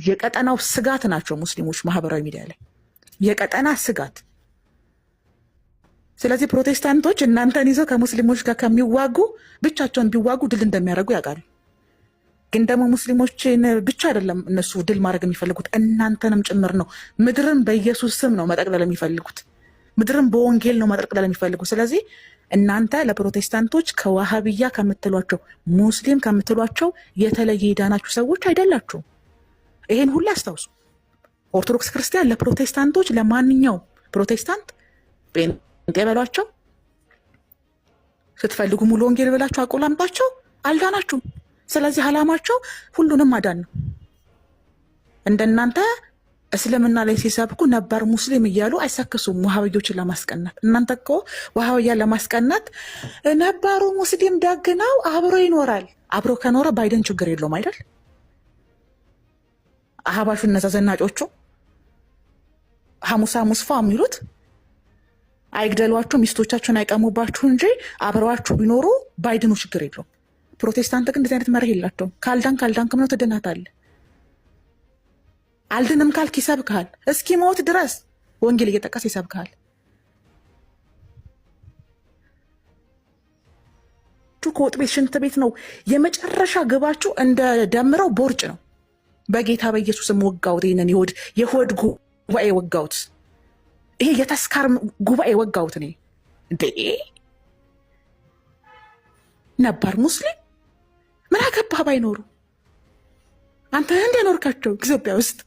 የቀጠናው ስጋት ናቸው ሙስሊሞች ማህበራዊ ሚዲያ ላይ የቀጠና ስጋት። ስለዚህ ፕሮቴስታንቶች እናንተን ይዘው ከሙስሊሞች ጋር ከሚዋጉ ብቻቸውን ቢዋጉ ድል እንደሚያደርጉ ያውቃሉ። ግን ደግሞ ሙስሊሞችን ብቻ አይደለም እነሱ ድል ማድረግ የሚፈልጉት እናንተንም ጭምር ነው። ምድርን በኢየሱስ ስም ነው መጠቅለል የሚፈልጉት። ምድርን በወንጌል ነው መጠቅለል የሚፈልጉት። ስለዚህ እናንተ ለፕሮቴስታንቶች ከዋሃብያ ከምትሏቸው ሙስሊም ከምትሏቸው የተለየ የዳናችሁ ሰዎች አይደላችሁ። ይሄን ሁሉ አስታውሱ። ኦርቶዶክስ ክርስቲያን ለፕሮቴስታንቶች ለማንኛውም ፕሮቴስታንት ጴንጤ በሏቸው፣ ስትፈልጉ ሙሉ ወንጌል ብላችሁ አቆላምጧቸው፣ አልዳናችሁም። ስለዚህ ዓላማቸው ሁሉንም ማዳን ነው። እንደናንተ እስልምና ላይ ሲሰብኩ ነባር ሙስሊም እያሉ አይሰክሱም ዋሃብዮችን ለማስቀናት። እናንተ እኮ ዋሃብያን ለማስቀናት ነባሩ ሙስሊም ደግ ነው አብሮ ይኖራል። አብሮ ከኖረ ባይደን ችግር የለውም አይደል? አህባሹ እነዛ ዘናጮቹ ሐሙሳ ሙስፋ የሚሉት አይግደሏችሁ፣ ሚስቶቻችሁን አይቀሙባችሁ እንጂ አብረዋችሁ ቢኖሩ ባይድኑ ችግር የለውም። ፕሮቴስታንት ግን እንደዚህ አይነት መርህ የላቸውም። ካልዳንክ ነው ትድናታለህ። አልድንም ካልክ ይሰብክሃል። እስኪ ሞት ድረስ ወንጌል እየጠቀሰ ይሰብክሃል። ከወጥ ቤት ሽንት ቤት ነው የመጨረሻ ግባችሁ። እንደ ደምረው ቦርጭ ነው። በጌታ በኢየሱስም ወጋውት። ይህንን የሆድ ጉባኤ ወጋውት። ይሄ የተስካር ጉባኤ ወጋውት። እኔ እንዴ ነባር ሙስሊም ምን አገባህ ባይኖሩ አንተ እንደኖርካቸው ኢትዮጵያ ውስጥ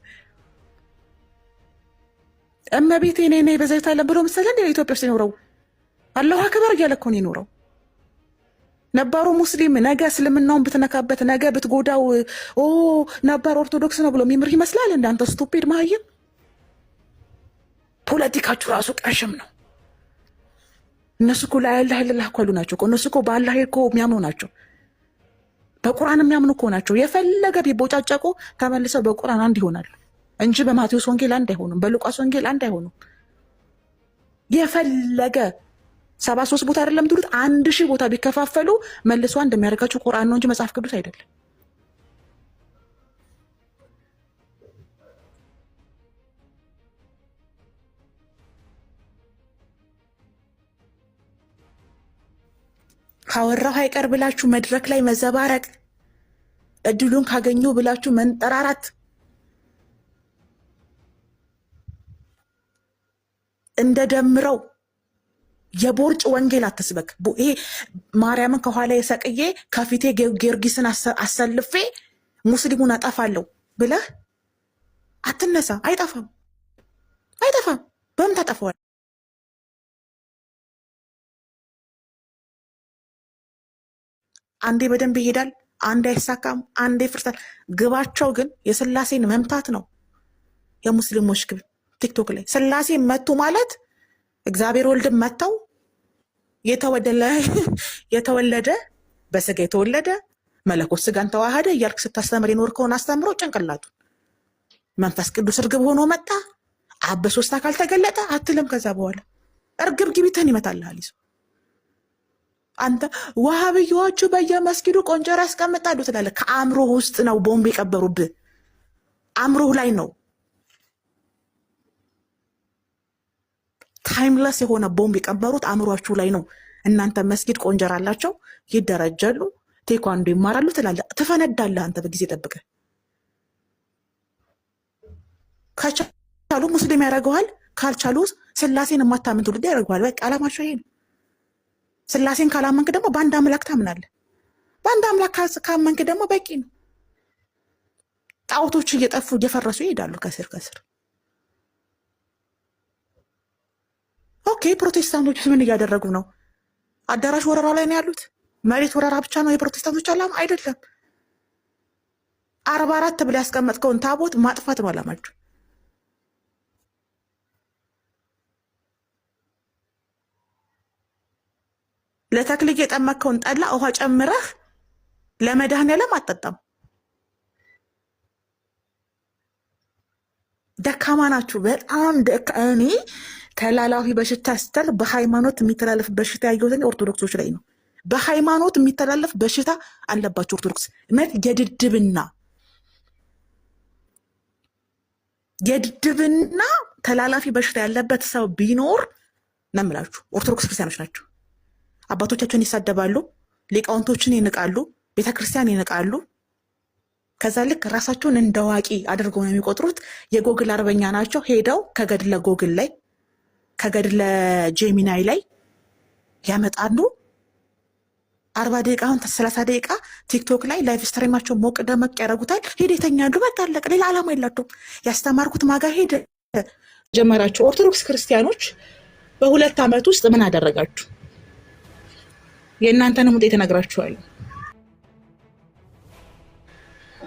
እመቤቴ እኔ በዘይት አለ ብሎ መሰለ እንደ ኢትዮጵያ ውስጥ ይኖረው አላሁ አክበር እያለ እኮ ነው የኖረው። ነባሩ ሙስሊም ነገ እስልምናውን ብትነካበት ነገ ብትጎዳው ነባር ኦርቶዶክስ ነው ብሎ የሚምር ይመስላል። እንዳንተ ስቱፒድ ማህይም ፖለቲካችሁ ራሱ ቀሽም ነው። እነሱ እኮ ላኢላሀ ኢለላህ እኮ ያሉ ናቸው። እነሱ እኮ በአላህ እኮ የሚያምኑ ናቸው። በቁርአን የሚያምኑ እኮ ናቸው። የፈለገ ቢቦጫጨቁ ተመልሰው በቁርአን አንድ ይሆናሉ እንጂ በማቴዎስ ወንጌል አንድ አይሆኑም፣ በሉቃስ ወንጌል አንድ አይሆኑም። የፈለገ 73 ቦታ አይደለም ትሉት 1000 ቦታ ቢከፋፈሉ መልሶ አንድ የሚያደርጋቸው ቁርአን ነው እንጂ መጽሐፍ ቅዱስ አይደለም። ካወራሁ አይቀር ብላችሁ መድረክ ላይ መዘባረቅ፣ እድሉን ካገኙ ብላችሁ መንጠራራት፣ እንደደምረው የቦርጭ ወንጌል አትስበክ። ይሄ ማርያምን ከኋላ የሰቅዬ ከፊቴ ጊዮርጊስን አሰልፌ ሙስሊሙን አጠፋለሁ ብለህ አትነሳ። አይጠፋም። በምን ታጠፈዋል? አንዴ በደንብ ይሄዳል፣ አንዴ አይሳካም፣ አንዴ ይፍርሳል። ግባቸው ግን የስላሴን መምታት ነው። የሙስሊሞች ግብ ቲክቶክ ላይ ስላሴን መቱ ማለት እግዚአብሔር ወልድን መተው የተወለደ በስጋ የተወለደ መለኮት ስጋን ተዋሃደ እያልክ ስታስተምር የኖርከውን አስተምሮ ጭንቅላቱ መንፈስ ቅዱስ እርግብ ሆኖ መጣ አብ በሶስት አካል ተገለጠ አትልም። ከዛ በኋላ እርግብ ግቢትህን ይመታልሃል ይዞ። አንተ ዋሃብዮቹ በየመስጊዱ ቆንጨራ ያስቀምጣሉ ትላለህ። ከአእምሮ ውስጥ ነው ቦምብ የቀበሩብህ። አእምሮህ ላይ ነው ታይምለስ የሆነ ቦምብ የቀበሩት አእምሯችሁ ላይ ነው። እናንተ መስጊድ ቆንጀራ አላቸው፣ ይደረጃሉ፣ ቴኳንዶ ይማራሉ ትላለህ። ትፈነዳለህ አንተ በጊዜ ጠብቀህ። ከቻሉ ሙስሊም ያደርገዋል፣ ካልቻሉ ስላሴን የማታምን ትውልድ ያደርገዋል። በቃ አላማቸው ይሄ ነው። ስላሴን ካላመንክ ደግሞ በአንድ አምላክ ታምናለህ። በአንድ አምላክ ካመንክ ደግሞ በቂ ነው። ጣዖቶች እየጠፉ እየፈረሱ ይሄዳሉ ከስር ከስር። ኦኬ ፕሮቴስታንቶች ምን እያደረጉ ነው? አዳራሽ ወረራ ላይ ነው ያሉት። መሬት ወረራ ብቻ ነው የፕሮቴስታንቶች ዓላማ አይደለም። 44 ብለህ ያስቀመጥከውን ታቦት ማጥፋት ነው ዓላማቸው። ለተክልዬ የጠመከውን ጠላ ውሃ ጨምረህ ለመድኃኔዓለም አጠጣም። ደካማ ናችሁ በጣም እኔ ተላላፊ በሽታ ስተል በሃይማኖት የሚተላለፍ በሽታ ያየሁት ኦርቶዶክሶች ላይ ነው። በሃይማኖት የሚተላለፍ በሽታ አለባቸው ኦርቶዶክስ። የድድብና የድድብና ተላላፊ በሽታ ያለበት ሰው ቢኖር ነው የምላችሁ ኦርቶዶክስ ክርስቲያኖች ናቸው። አባቶቻቸውን ይሳደባሉ፣ ሊቃውንቶችን ይንቃሉ፣ ቤተክርስቲያን ይንቃሉ። ከዛ ልክ ራሳቸውን እንደ አዋቂ አድርገው ነው የሚቆጥሩት። የጎግል አርበኛ ናቸው። ሄደው ከገድለ ጎግል ላይ ከገድለ ጄሚናይ ላይ ያመጣሉ። 40 ደቂቃ አሁን 30 ደቂቃ ቲክቶክ ላይ ላይቭ ስትሪማቸው ሞቅ ደመቅ ያደርጉታል። ሄደ ይተኛሉ። በቃ አለቀ። ሌላ ዓላማ የላቸውም። ያስተማርኩት ማጋ ሄደ ጀመራችሁ። ኦርቶዶክስ ክርስቲያኖች በ2 ዓመት ውስጥ ምን አደረጋችሁ? የእናንተንም ውጤት እነግራችኋለሁ።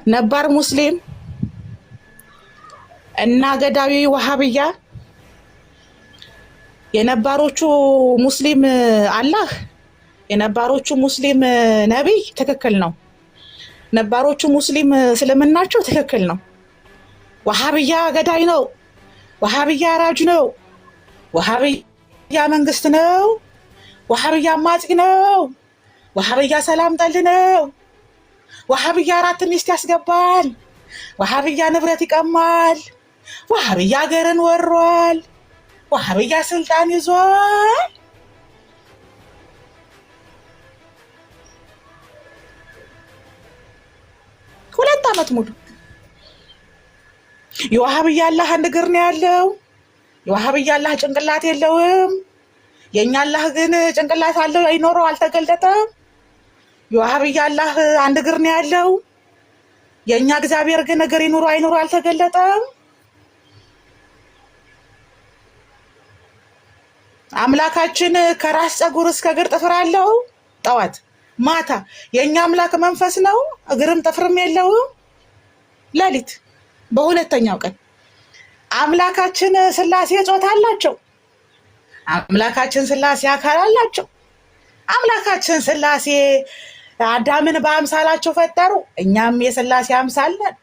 ነባር ሙስሊም እና ገዳዊ ወሃብያ የነባሮቹ ሙስሊም አላህ የነባሮቹ ሙስሊም ነቢይ ትክክል ነው። ነባሮቹ ሙስሊም እስልምናቸው ትክክል ነው። ወሃብያ ገዳይ ነው። ወሃብያ አራጅ ነው። ወሃብያ መንግስት ነው። ወሃብያ አማጺ ነው። ወሃብያ ሰላም ጠል ነው። ወሃብያ 4 ሚስት ያስገባል። ወሃብያ ንብረት ይቀማል። ወሃብያ ሀገርን ወሯል። ወሃብያ ስልጣን ይዟል። ሁለት ዓመት ሙሉ የወሃብያ አላህ አንድ እግር ነው ያለው። የወሃብያ አላህ ጭንቅላት የለውም። የኛ አላህ ግን ጭንቅላት አለው፣ አይኖረው፣ አልተገለጠም። የወሃብያ አላህ አንድ እግር ነው ያለው። የኛ እግዚአብሔር ግን እግር ይኑሮ አይኑሮ አልተገለጠም። አምላካችን ከራስ ፀጉር እስከ እግር ጥፍር አለው። ጠዋት ማታ የኛ አምላክ መንፈስ ነው፣ እግርም ጥፍርም የለውም። ሌሊት በሁለተኛው ቀን አምላካችን ስላሴ ጾታ አላቸው። አምላካችን ስላሴ አካል አላቸው። አምላካችን ስላሴ አዳምን በአምሳላቸው ፈጠሩ፣ እኛም የስላሴ አምሳል ነን።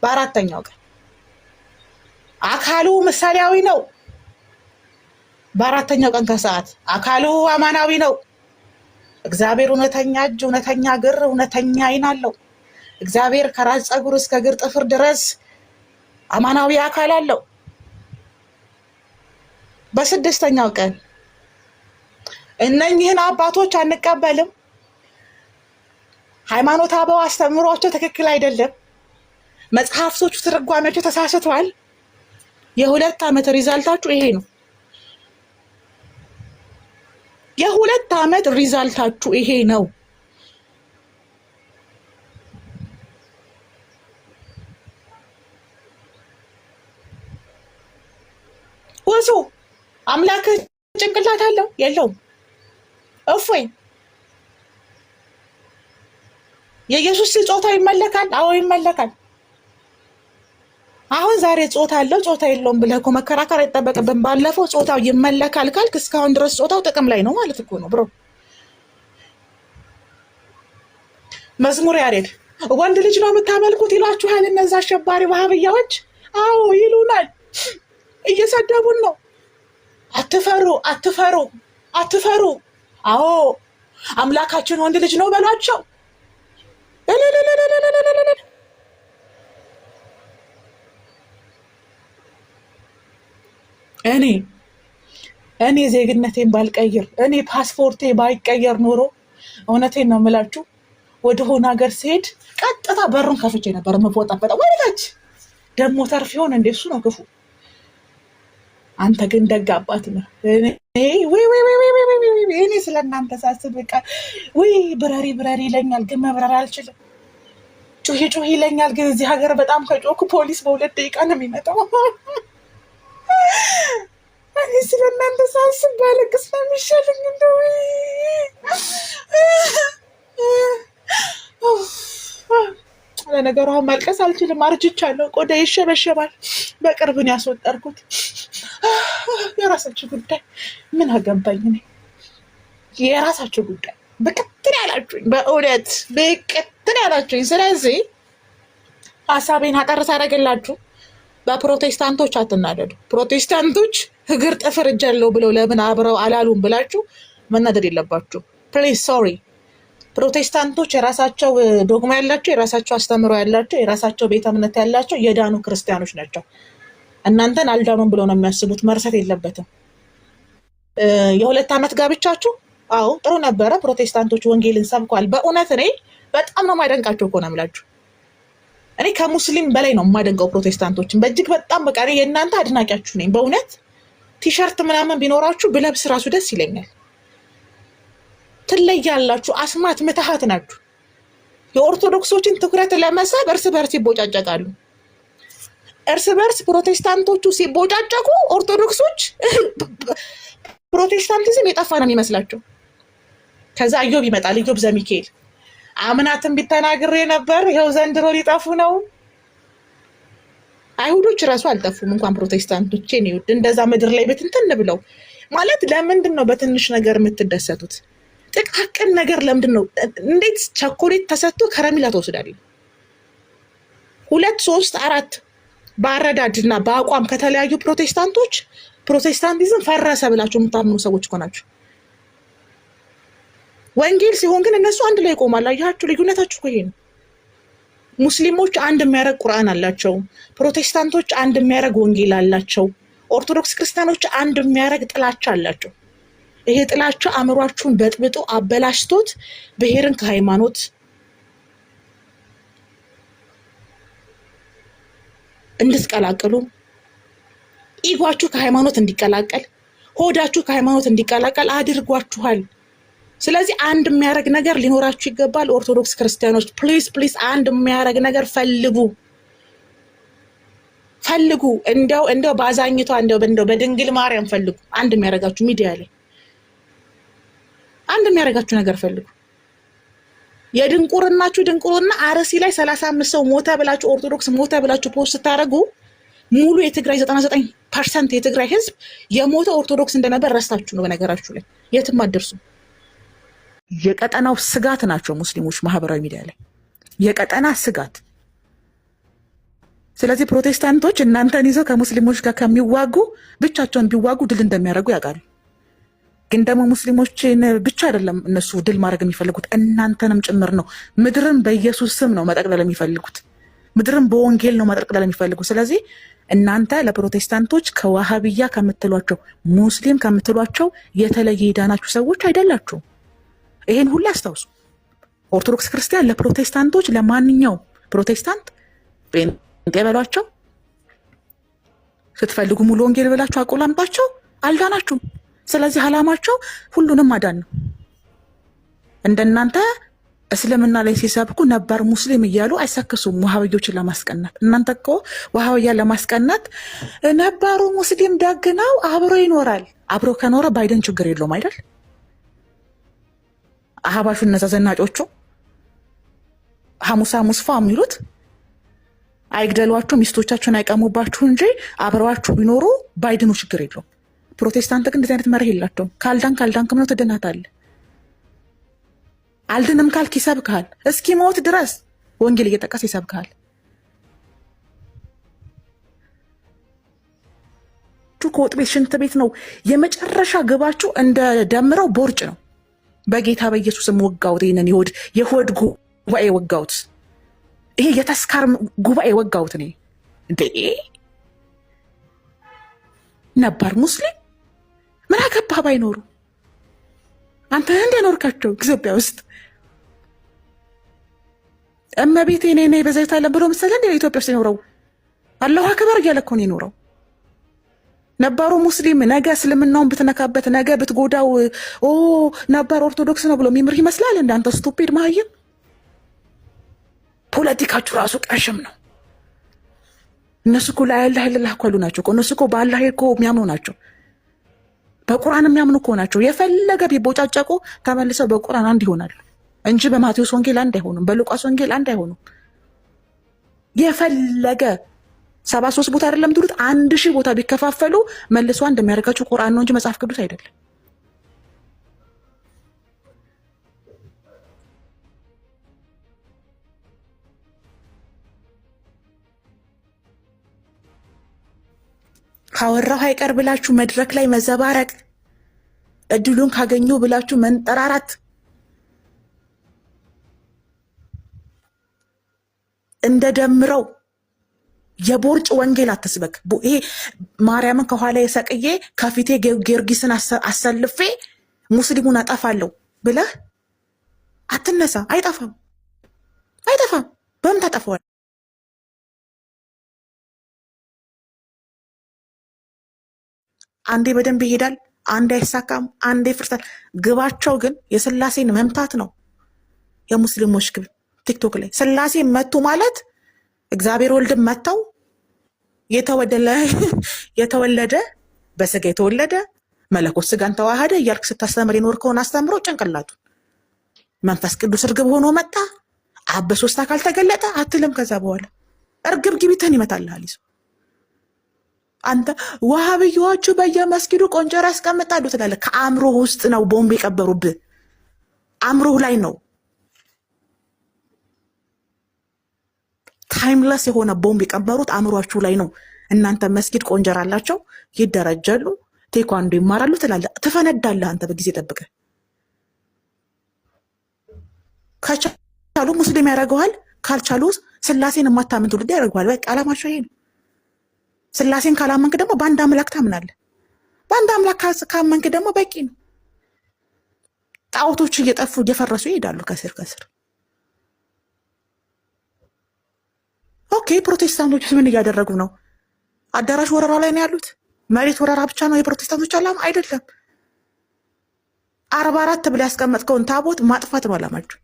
በአራተኛው ቀን አካሉ ምሳሌያዊ ነው። በአራተኛው ቀን ከሰዓት አካሉ አማናዊ ነው። እግዚአብሔር እውነተኛ እጅ፣ እውነተኛ እግር፣ እውነተኛ ዓይን አለው። እግዚአብሔር ከራስ ፀጉር እስከ እግር ጥፍር ድረስ አማናዊ አካል አለው። በስድስተኛው ቀን እነኚህን አባቶች አንቀበልም፣ ሃይማኖት አበው አስተምሯቸው ትክክል አይደለም፣ መጽሐፍቶቹ ትርጓሜያቸው ተሳስተዋል። የ2 ዓመት ሪዛልታችሁ ይሄ ነው። የ2 ዓመት ሪዛልታችሁ ይሄ ነው። ወሱ አምላክ ጭንቅላት አለው የለውም? እፎይ የኢየሱስ ጾታ ይመለካል? አዎ ይመለካል። አሁን ዛሬ ጾታ አለው ጾታ የለውም ብለህ እኮ መከራከር አይጠበቅብን። ባለፈው ጾታው ይመለካል ካልክ እስካሁን ድረስ ጾታው ጥቅም ላይ ነው ማለት እኮ ነው ብሮ። መዝሙር ያሬድ ወንድ ልጅ ነው የምታመልኩት ይሏችኋል እነዛ አሸባሪ ወሃብያዎች። አዎ ይሉናል፣ እየሰደቡን ነው። አትፈሩ አትፈሩ አትፈሩ። አዎ አምላካችን ወንድ ልጅ ነው በሏቸው። እኔ ዜግነቴን ባልቀይር፣ እኔ ፓስፖርቴ ባይቀየር ኖሮ እውነቴን ነው የምላችሁ ወደ ሆነ ሀገር ሲሄድ ቀጥታ በሩን ከፍቼ ነበር የምወጣበጠው። ወይታች ደግሞ ተርፍ ይሆን እንደ እሱ ነው ክፉ። አንተ ግን ደግ አባት ነህ። እኔ ስለ እናንተ ሳስብ በቃ ወይ ብረሪ ብረሪ ይለኛል፣ ግን መብረር አልችልም። ጩሂ ጩሂ ይለኛል፣ ግን እዚህ ሀገር በጣም ከጮኩ ፖሊስ በ2 ደቂቃ ነው የሚመጣው። እኔ ስለ እናንተ ሳስብ ባለቅስ ነው የሚሻለኝ። እንደው ለነገሩ አሁን ማልቀስ አልችልም፣ አርጅቻለሁ፣ ቆዳ ይሸበሸባል። በቅርብ ነው ያስወጠርኩት። የራሳችሁ ጉዳይ፣ ምን አገባኝ እኔ። የራሳችሁ ጉዳይ። ብቅትን ያላችሁኝ፣ በእውነት ብቅትን ያላችሁኝ። ስለዚህ ሀሳቤን አጠር ሳደርግላችሁ በፕሮቴስታንቶች አትናደዱ። ፕሮቴስታንቶች እግር ጥፍር እጅ አለው ብለው ለምን አብረው አላሉም ብላችሁ መናደድ የለባችሁ። ፕሊዝ ሶሪ። ፕሮቴስታንቶች የራሳቸው ዶግማ ያላቸው፣ የራሳቸው አስተምሮ ያላቸው፣ የራሳቸው ቤተ እምነት ያላቸው የዳኑ ክርስቲያኖች ናቸው። እናንተን አልዳኑም ብለው ነው የሚያስቡት። መርሳት የለበትም። የ2 ዓመት ጋብቻችሁ አዎ ጥሩ ነበረ። ፕሮቴስታንቶች ወንጌልን ሰብኳል። በእውነት እኔ በጣም ነው የማደንቃቸው እኮ ነው የምላችሁ። እኔ ከሙስሊም በላይ ነው የማደንቀው ፕሮቴስታንቶችን በእጅግ በጣም በቃ የእናንተ አድናቂያችሁ ነኝ በእውነት። ቲሸርት ምናምን ቢኖራችሁ ብለብስ ራሱ ደስ ይለኛል። ትለያላችሁ። አስማት ምትሃት ናችሁ። የኦርቶዶክሶችን ትኩረት ለመሳብ እርስ በርስ ይቦጫጨቃሉ። እርስ በርስ ፕሮቴስታንቶቹ ሲቦጫጨቁ ኦርቶዶክሶች ፕሮቴስታንቲዝም የጠፋ ነው የሚመስላቸው። ከዛ ኢዮብ ይመጣል። ኢዮብ ዘሚካኤል አምናትን ቢተናግሬ ነበር፣ ይኸው ዘንድሮ ሊጠፉ ነው። አይሁዶች ራሱ አልጠፉም፣ እንኳን ፕሮቴስታንቶች። እኔ ውድ እንደዛ ምድር ላይ በትንትን ብለው ማለት ለምንድን ነው በትንሽ ነገር የምትደሰቱት? ጥቃቅን ነገር ለምንድን ነው? እንዴት ቸኮሌት ተሰጥቶ ከረሜላ ትወስዳለህ? 2 3 4 በአረዳድና በአቋም ከተለያዩ ፕሮቴስታንቶች ፕሮቴስታንቲዝም ፈረሰ ብላችሁ የምታምኑ ሰዎች እኮ ናቸው። ወንጌል ሲሆን ግን እነሱ አንድ ላይ ይቆማሉ። አያችሁ ልዩነታችሁ እኮ ይሄ ነው። ሙስሊሞች አንድ የሚያደርግ ቁርአን አላቸው። ፕሮቴስታንቶች አንድ የሚያደርግ ወንጌል አላቸው። ኦርቶዶክስ ክርስቲያኖች አንድ የሚያደርግ ጥላቻ አላቸው። ይሄ ጥላቻ አእምሯችሁን በጥብጦ አበላሽቶት ብሔርን ከሃይማኖት እንድትቀላቀሉ፣ ኢጓችሁ ከሃይማኖት እንዲቀላቀል፣ ሆዳችሁ ከሃይማኖት እንዲቀላቀል አድርጓችኋል። ስለዚህ አንድ የሚያደርግ ነገር ሊኖራችሁ ይገባል። ኦርቶዶክስ ክርስቲያኖች ፕሊዝ ፕሊዝ አንድ የሚያደርግ ነገር ፈልጉ። እንደው ባዛኝቷ እንደው በድንግል ማርያም ፈልጉ። አንድ የሚያደርጋችሁ ሚዲያ ላይ አንድ የሚያደርጋችሁ ነገር ፈልጉ። የድንቁርናችሁ ድንቁርና አርሲ ላይ 35 ሰው ሞተ ብላችሁ ኦርቶዶክስ ሞተ ብላችሁ ፖስት ስታደርጉ ሙሉ የትግራይ 99% የትግራይ ህዝብ የሞተ ኦርቶዶክስ እንደነበር ረስታችሁ ነው። በነገራችሁ ላይ የትም አትደርሱ። የቀጠናው ስጋት ናቸው ሙስሊሞች ማህበራዊ ሚዲያ ላይ የቀጠና ስጋት። ስለዚህ ፕሮቴስታንቶች እናንተን ይዘው ከሙስሊሞች ጋር ከሚዋጉ ብቻቸውን ቢዋጉ ድል እንደሚያደርጉ ያውቃሉ። ግን ደግሞ ሙስሊሞችን ብቻ አይደለም እነሱ ድል ማድረግ የሚፈልጉት እናንተንም ጭምር ነው። ምድርን በኢየሱስ ስም ነው መጠቅለል የሚፈልጉት። ምድርን በወንጌል ነው መጠቅለል የሚፈልጉት። ስለዚህ እናንተ ለፕሮቴስታንቶች ከዋሃብያ ከምትሏቸው ሙስሊም ከምትሏቸው የተለየ የዳናችሁ ሰዎች አይደላችሁ። ይሄን ሁሉ አስታውሱ። ኦርቶዶክስ ክርስቲያን ለፕሮቴስታንቶች ለማንኛው ፕሮቴስታንት ጴንጤ በሏቸው፣ ስትፈልጉ ሙሉ ወንጌል ብላችሁ አቆላምጣቸው፣ አልዳናችሁም። ስለዚህ ዓላማቸው ሁሉንም ማዳን ነው። እንደናንተ እስልምና ላይ ሲሰብኩ ነባር ሙስሊም እያሉ አይሰክሱም ዋሃብዮችን ለማስቀናት። እናንተ እኮ ዋሃብያ ለማስቀናት ነባሩ ሙስሊም ደግ ነው አብሮ ይኖራል። አብሮ ከኖረ ባይደን ችግር የለውም አይደል? አህባሹ እነዛ ዘናጮቹ ሐሙስ ፋ የሚሉት አይግደሏችሁ፣ ሚስቶቻችሁን አይቀሙባችሁ እንጂ አብረዋችሁ ቢኖሩ ባይድኑ ችግር የለውም። ፕሮቴስታንት ግን እንደዚህ አይነት መርህ የላቸውም። ካልዳንክ ነው ትድናታለህ። አልድንም ካልክ ይሰብክሃል። እስኪ ሞት ድረስ ወንጌል እየጠቀሰ ይሰብክሃል። ከወጥ ቤት ሽንት ቤት ነው የመጨረሻ ግባችሁ። እንደ ደምረው ቦርጭ ነው። በጌታ በኢየሱስም ወጋውት። ይሄንን የሆድ ጉባኤ ወጋውት። ይሄ የተስካር ጉባኤ ወጋውት። እኔ እንዴ ነባር ሙስሊም ምን አገባህ ባይኖሩ አንተ እንደኖርካቸው ኢትዮጵያ ውስጥ እመቤቴ እኔ በዘይት አለ ብሎ መሰለ እንደ ኢትዮጵያ ውስጥ የኖረው አላሁ አክበር እያለ እኮ ነው የኖረው። ነባሩ ሙስሊም ነገ እስልምናውን ብትነካበት ነገ ብትጎዳው ነባር ኦርቶዶክስ ነው ብሎ የሚምር ይመስላል። እንዳንተ ስቱፒድ ማህይም ፖለቲካችሁ ራሱ ቀሽም ነው። እነሱ እኮ ላኢላሀ ኢለላህ እኮ ያሉ ናቸው። እነሱ እኮ በአላህ እኮ የሚያምኑ ናቸው። በቁርአን የሚያምኑ እኮ ናቸው። የፈለገ ቢቦጫጨቁ ተመልሰው በቁርአን አንድ ይሆናሉ እንጂ በማቴዎስ ወንጌል አንድ አይሆኑም፣ በሉቃስ ወንጌል አንድ አይሆኑም። የፈለገ 73 ቦታ አይደለም ትሉት 1000 ቦታ ቢከፋፈሉ መልሶ አንድ የሚያደርጋቸው ቁርአን ነው እንጂ መጽሐፍ ቅዱስ አይደለም። ካወራው አይቀር ብላችሁ መድረክ ላይ መዘባረቅ፣ እድሉን ካገኙ ብላችሁ መንጠራራት፣ እንደ ደምረው የቦርጭ ወንጌል አትስበክ። ይሄ ማርያምን ከኋላ የሰቅዬ ከፊቴ ጊዮርጊስን አሰልፌ ሙስሊሙን አጠፋለሁ ብለህ አትነሳ። አይጠፋም። በምን ታጠፈዋል? አንዴ በደንብ ይሄዳል፣ አንዴ አይሳካም፣ አንዴ ይፍርሳል። ግባቸው ግን የስላሴን መምታት ነው። የሙስሊሞች ግብ ቲክቶክ ላይ ስላሴ መቱ ማለት እግዚአብሔር ወልድን መተው የተወለደ በስጋ የተወለደ መለኮት ስጋን ተዋሃደ እያልክ ስታስተምር የኖርከውን አስተምሮ ጭንቅላቱ መንፈስ ቅዱስ እርግብ ሆኖ መጣ። አብ በሶስት አካል ተገለጠ አትልም። ከዛ በኋላ እርግብ ግቢትን ይመታልሃል ይዞ። አንተ ዋሃብያዎቹ በየመስጊዱ ቆንጨራ ያስቀምጣሉ ትላለህ። ከአእምሮ ውስጥ ነው ቦምብ የቀበሩብህ። አእምሮህ ላይ ነው ታይምለስ የሆነ ቦምብ የቀበሩት አእምሯችሁ ላይ ነው። እናንተ መስጊድ ቆንጀራ አላቸው፣ ይደረጃሉ፣ ቴኳንዶ ይማራሉ ትላለህ። ትፈነዳለህ አንተ በጊዜ ጠብቀህ። ከቻሉ ሙስሊም ያደርገዋል፣ ካልቻሉ ስላሴን የማታምን ትውልድ ያደርገዋል። በቃ አላማቸው ይሄ ነው። ስላሴን ካላመንክ ደግሞ በአንድ አምላክ ታምናለህ። በአንድ አምላክ ካመንክ ደግሞ በቂ ነው። ጣዖቶች እየጠፉ እየፈረሱ ይሄዳሉ ከስር ከስር። ኦኬ ፕሮቴስታንቶች ምን እያደረጉ ነው? አዳራሽ ወረራ ላይ ነው ያሉት። መሬት ወረራ ብቻ ነው የፕሮቴስታንቶች ዓላማ አይደለም። 44 ብለህ ያስቀመጥከውን ታቦት ማጥፋት ነው ዓላማቸው።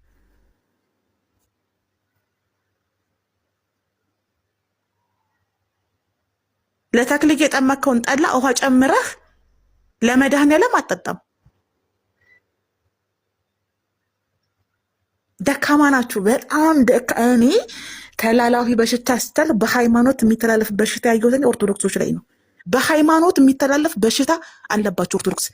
ለተክልዬ የጠመከውን ጠላ ውሃ ጨምረህ ለመድኃኔዓለም አጠጣም። ደካማ ናችሁ በጣም እኔ ተላላፊ በሽታ ስትል በሃይማኖት የሚተላለፍ በሽታ ያየሁት ኦርቶዶክሶች ላይ ነው። በሃይማኖት የሚተላለፍ በሽታ አለባቸው ኦርቶዶክስ።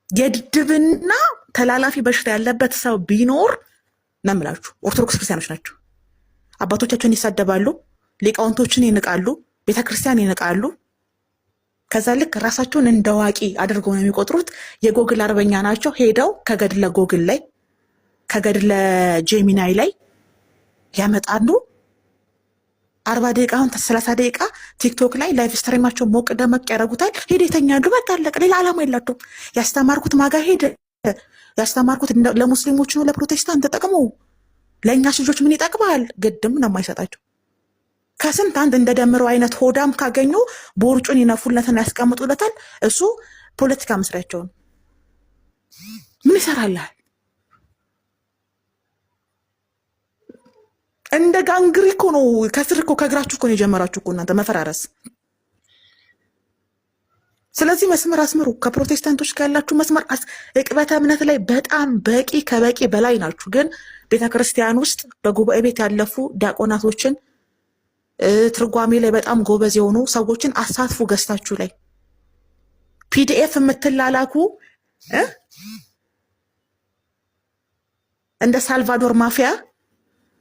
የድድብና ተላላፊ በሽታ ያለበት ሰው ቢኖር ነው የምላችሁ ኦርቶዶክስ ክርስቲያኖች ናቸው። አባቶቻቸውን ይሳደባሉ፣ ሊቃውንቶችን ይንቃሉ፣ ቤተክርስቲያን ይንቃሉ። ከዛ ልክ ራሳቸውን እንደ አዋቂ አድርገው ነው የሚቆጥሩት። የጎግል አርበኛ ናቸው። ሄደው ከገድለ ጎግል ላይ ከገድለ ጄሚናይ ላይ ያመጣሉ። 40 ደቂቃ አሁን 30 ደቂቃ ቲክቶክ ላይ ላይቭ ስትሪማቸው ሞቅ ደመቅ ያደርጉታል። ሄደ ይተኛሉ። በቃ አለቀ። ሌላ ዓላማ የላቸውም። ያስተማርኩት ማጋ ሄደ። ያስተማርኩት ለሙስሊሞች ነው ለፕሮቴስታንት ተጠቅሞ ለእኛስ ልጆች ምን ይጠቅማል? ግድም ነው የማይሰጣቸው። ከስንት አንድ እንደደምረው አይነት ሆዳም ካገኙ ቦርጩን ይነፉለትና ያስቀምጡለታል። እሱ ፖለቲካ መስሪያቸው ነው። ምን ይሰራልሃል? እንደ ጋንግሪ እኮ ነው። ከስር እኮ ከእግራችሁ እኮ ነው የጀመራችሁ እኮ እናንተ መፈራረስ። ስለዚህ መስመር አስምሩ። ከፕሮቴስታንቶች ጋር ያላችሁ መስመር ዕቅበተ እምነት ላይ በጣም ከበቂ በላይ ናችሁ። ግን ቤተክርስቲያን ውስጥ በጉባኤ ቤት ያለፉ ዲያቆናቶችን ትርጓሜ ላይ በጣም ጎበዝ የሆኑ ሰዎችን አሳትፉ። ገዝታችሁ ላይ ፒዲኤፍ የምትላላኩ እንደ ሳልቫዶር ማፊያ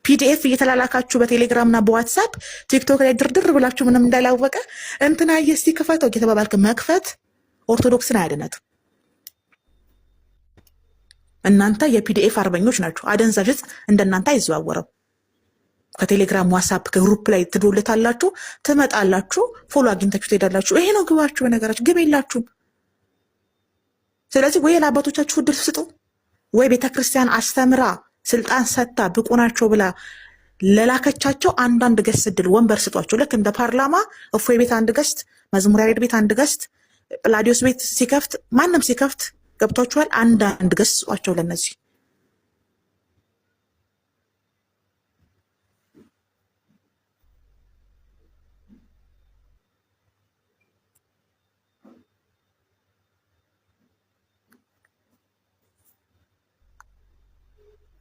ፒዲኤፍ እየተላላካችሁ በቴሌግራምና በዋትሳፕ ቲክቶክ ላይ ድርድር ብላችሁ ምንም እንዳላወቀ እንትና እስቲ ክፈተው እየተባባልክ መክፈት ኦርቶዶክስን አያድነትም። እናንተ የፒዲኤፍ አርበኞች ናችሁ። አደንዛዥ ዕፅ እንደናንተ አይዘዋወረም። ከቴሌግራም ዋትሳፕ ግሩፕ ላይ ትዶልታላችሁ፣ ትመጣላችሁ፣ ፎሎ አግኝታችሁ ትሄዳላችሁ። ይሄ ነው ግባችሁ። በነገራችሁ ግብ የላችሁም። ስለዚህ ወይ ለአባቶቻችሁ እድል ስጡ፣ ወይ ቤተክርስቲያን አስተምራ ስልጣን ሰጥታ ብቁ ናቸው ብላ ለላከቻቸው አንዳንድ ገስት እድል ወንበር ስጧቸው። ልክ እንደ ፓርላማ እፎይ ቤት አንድ ገስት፣ መዝሙር ያሬድ ቤት አንድ ገስት፣ ጵላዲዮስ ቤት ሲከፍት ማንም ሲከፍት ገብቷችኋል። አንዳንድ ገስት ስጧቸው ለነዚህ።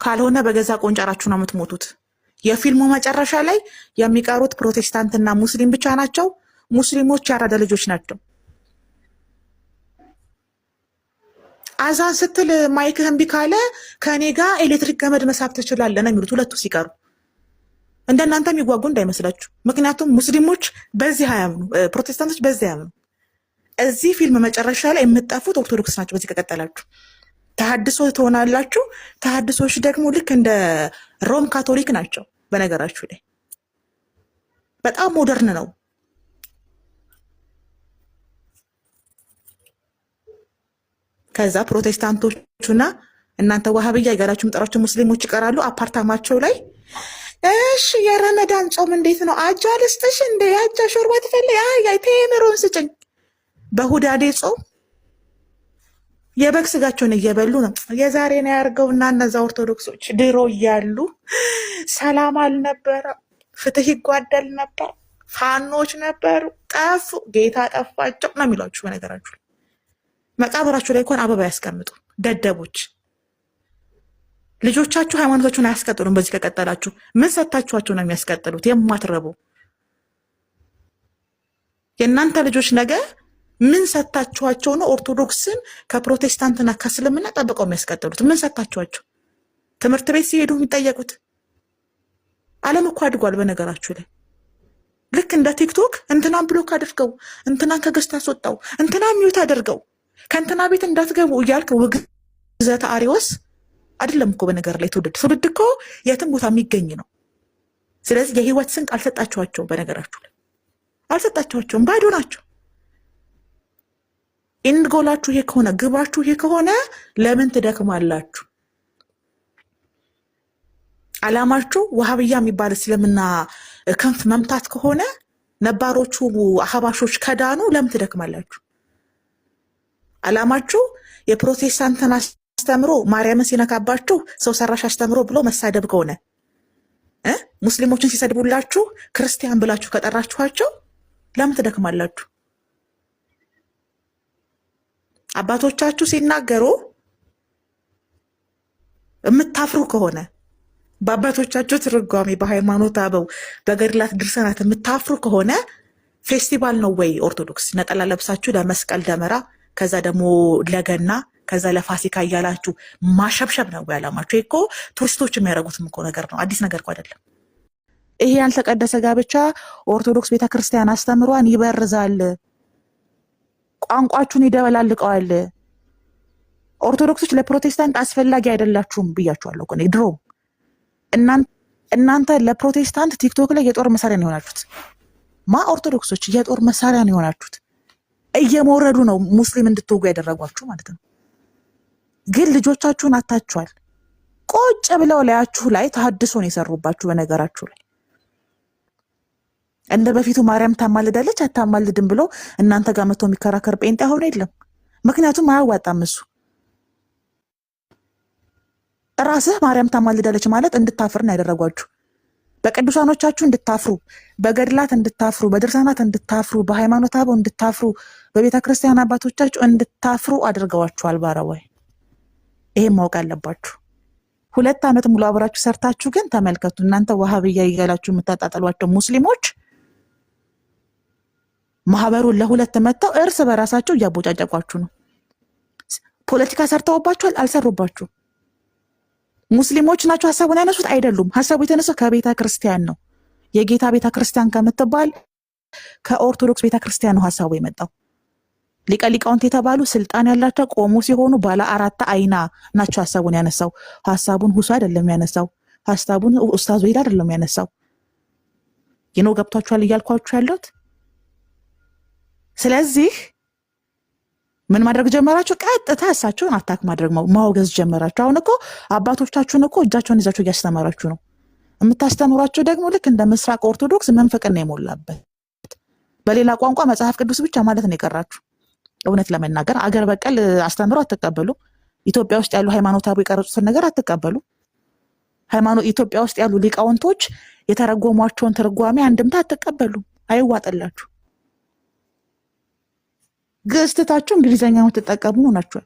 ካልሆነ በገዛ ቆንጨራችሁ ነው የምትሞቱት። የፊልሙ መጨረሻ ላይ የሚቀሩት ፕሮቴስታንትና ሙስሊም ብቻ ናቸው። ሙስሊሞች ያራዳ ልጆች ናቸው። አዛን ስትል ማይክህ እምቢ ካለ ከኔ ጋር ኤሌክትሪክ ገመድ መሳብ ትችላለህ ነው የሚሉት ሁለቱ ሲቀሩ። እንደናንተ የሚጓጉ እንዳይመስላችሁ። ምክንያቱም ሙስሊሞች በዚህ አያምኑ፣ ፕሮቴስታንቶች በዚህ አያምኑ። እዚህ ፊልም መጨረሻ ላይ የምትጠፉት ኦርቶዶክስ ናቸው። በዚህ ከቀጠላችሁ ተሐድሶ ትሆናላችሁ። ተሐድሶች ደግሞ ልክ እንደ ሮም ካቶሊክ ናቸው በነገራችሁ ላይ በጣም ሞደርን ነው። ከዛ ፕሮቴስታንቶቹና እናንተ ዋሃብያ እያላችሁ ምጠራችሁ ሙስሊሞች ይቀራሉ አፓርታማቸው ላይ። እሺ የረመዳን ጾም እንዴት ነው? አጃ ልስጥሽ እንደ አጃ ሾርባ ትፈልጊ? አይ ቴምሩን ስጭኝ። በሁዳዴ ጾም የበግ ስጋቸውን እየበሉ ነው። የዛሬን ያርገውና እነዛ ኦርቶዶክሶች ድሮ እያሉ ሰላም አልነበረ፣ ፍትህ ይጓደል ነበር፣ ፋኖች ነበሩ፣ ጠፉ፣ ጌታ ጠፋቸው ነው የሚሏችሁ። በነገራችሁ መቃብራችሁ ላይ እንኳን አበባ ያስቀምጡ ደደቦች። ልጆቻችሁ ሃይማኖታችሁን አያስቀጥሉም። በዚህ ከቀጠላችሁ ምን ሰታችኋቸው ነው የሚያስቀጥሉት? የማትረቡ የእናንተ ልጆች ነገ ምን ሰታችኋቸው ነው ኦርቶዶክስን ከፕሮቴስታንትና ከእስልምና ጠብቀው የሚያስቀጥሉት? ምን ሰታችኋቸው? ትምህርት ቤት ሲሄዱ የሚጠየቁት? ዓለም እኮ አድጓል። በነገራችሁ ላይ ልክ እንደ ቲክቶክ እንትናን ብሎክ አድርገው፣ እንትናን ከገዝታ አስወጣው፣ እንትናን ሚዩት አድርገው፣ ከእንትና ቤት እንዳትገቡ እያልክ ውግዘተ አሪዎስ አይደለም እኮ በነገር ላይ ትውልድ እኮ የትም ቦታ የሚገኝ ነው። ስለዚህ የህይወት ስንቅ አልሰጣችኋቸውም። በነገራችሁ ላይ አልሰጣችኋቸውም፣ ባዶ ናቸው። ኢንድ ጎላችሁ ይሄ ከሆነ ግባችሁ ይሄ ከሆነ ለምን ትደክማላችሁ? አላማችሁ ወሃብያ የሚባል እስልምና ክንፍ መምታት ከሆነ ነባሮቹ አህባሾች ከዳኑ ለምን ትደክማላችሁ? አላማችሁ የፕሮቴስታንትን አስተምሮ ማርያምን ሲነካባችሁ ሰው ሰራሽ አስተምሮ ብሎ መሳደብ ከሆነ ሙስሊሞችን ሲሰድቡላችሁ ክርስቲያን ብላችሁ ከጠራችኋቸው ለምን ትደክማላችሁ? አባቶቻችሁ ሲናገሩ የምታፍሩ ከሆነ በአባቶቻችሁ ትርጓሜ በሃይማኖት አበው በገድላት ድርሰናት የምታፍሩ ከሆነ ፌስቲቫል ነው ወይ ኦርቶዶክስ ነጠላ ለብሳችሁ ለመስቀል ደመራ ከዛ ደግሞ ለገና ከዛ ለፋሲካ እያላችሁ ማሸብሸብ ነው ያላማችሁ? እኮ ቱሪስቶች የሚያደርጉትም እኮ ነገር ነው። አዲስ ነገር እኮ አይደለም። ይሄ ያልተቀደሰ ጋብቻ ኦርቶዶክስ ቤተክርስቲያን አስተምሯን ይበርዛል፣ ቋንቋችሁን ይደበላልቀዋል። ኦርቶዶክሶች ለፕሮቴስታንት አስፈላጊ አይደላችሁም ብያችኋለሁ እኮ ድሮ። እናንተ ለፕሮቴስታንት ቲክቶክ ላይ የጦር መሳሪያ ነው የሆናችሁት። ኦርቶዶክሶች የጦር መሳሪያ ነው የሆናችሁት። እየመወረዱ ነው ሙስሊም እንድትወጉ ያደረጓችሁ ማለት ነው። ግን ልጆቻችሁን አታችኋል። ቁጭ ብለው ላያችሁ ላይ ተሐድሶን የሰሩባችሁ። በነገራችሁ ላይ እንደ በፊቱ ማርያም ታማልዳለች አታማልድም ብሎ እናንተ ጋር መጥቶ የሚከራከር ጴንጤ አሁን የለም። ምክንያቱም አያዋጣም። እሱ ራስህ ማርያም ታማልዳለች ማለት እንድታፍር ነው ያደረጓችሁ። በቅዱሳኖቻችሁ እንድታፍሩ፣ በገድላት እንድታፍሩ፣ በድርሳናት እንድታፍሩ፣ በሃይማኖት አበው እንድታፍሩ፣ በቤተ ክርስቲያን አባቶቻችሁ እንድታፍሩ አድርገዋችኋል። ባረዋይ ይሄን ማወቅ አለባችሁ። 2 ዓመት ሙሉ አብራችሁ ሰርታችሁ ግን ተመልከቱ። እናንተ ዋሃብያ እያላችሁ የምታጣጣሏቸው ሙስሊሞች ማህበሩን ለሁለት መተው እርስ በራሳቸው እያቦጫጨቋችሁ ነው። ፖለቲካ ሰርተውባችኋል፣ አልሰሩባችሁ። ሙስሊሞች ናቸው ሀሳቡን ያነሱት አይደሉም። ሀሳቡ የተነሳው ከቤተ ክርስቲያን ነው። የጌታ ቤተ ክርስቲያን ከምትባል ከኦርቶዶክስ ቤተ ክርስቲያን ነው ሀሳቡ የመጣው። ሊቀ ሊቃውንት የተባሉ ስልጣን ያላቸው ቆሞ ሲሆኑ ባለ 4 አይና ናቸው ሀሳቡን ያነሳው። ሀሳቡን ሁሱ አይደለም ያነሳው። ሀሳቡን ኡስታዝ ወይዳ አይደለም ያነሳው። ይኖ ገብቷችኋል እያልኳችሁ ያለሁት። ስለዚህ ምን ማድረግ ጀመራችሁ? ቀጥታ እሳቸውን አታክ ማድረግ ማውገዝ ጀመራችሁ። አሁን እኮ አባቶቻችሁን እኮ እጃቸውን ይዛችሁ እያስተማራችሁ ነው። የምታስተምሯቸው ደግሞ ልክ እንደ ምስራቅ ኦርቶዶክስ መንፈቅና የሞላበት በሌላ ቋንቋ መጽሐፍ ቅዱስ ብቻ ማለት ነው የቀራችሁ። እውነት ለመናገር አገር በቀል አስተምሮ አትቀበሉ። ኢትዮጵያ ውስጥ ያሉ ሃይማኖታዊ የቀረጹትን ነገር አትቀበሉ። ኢትዮጵያ ውስጥ ያሉ ሊቃውንቶች የተረጎሟቸውን ትርጓሜ አንድምታ አትቀበሉ። አይዋጥላችሁ። ግስታችሁ እንግሊዘኛ የምትጠቀሙ ናችሁ።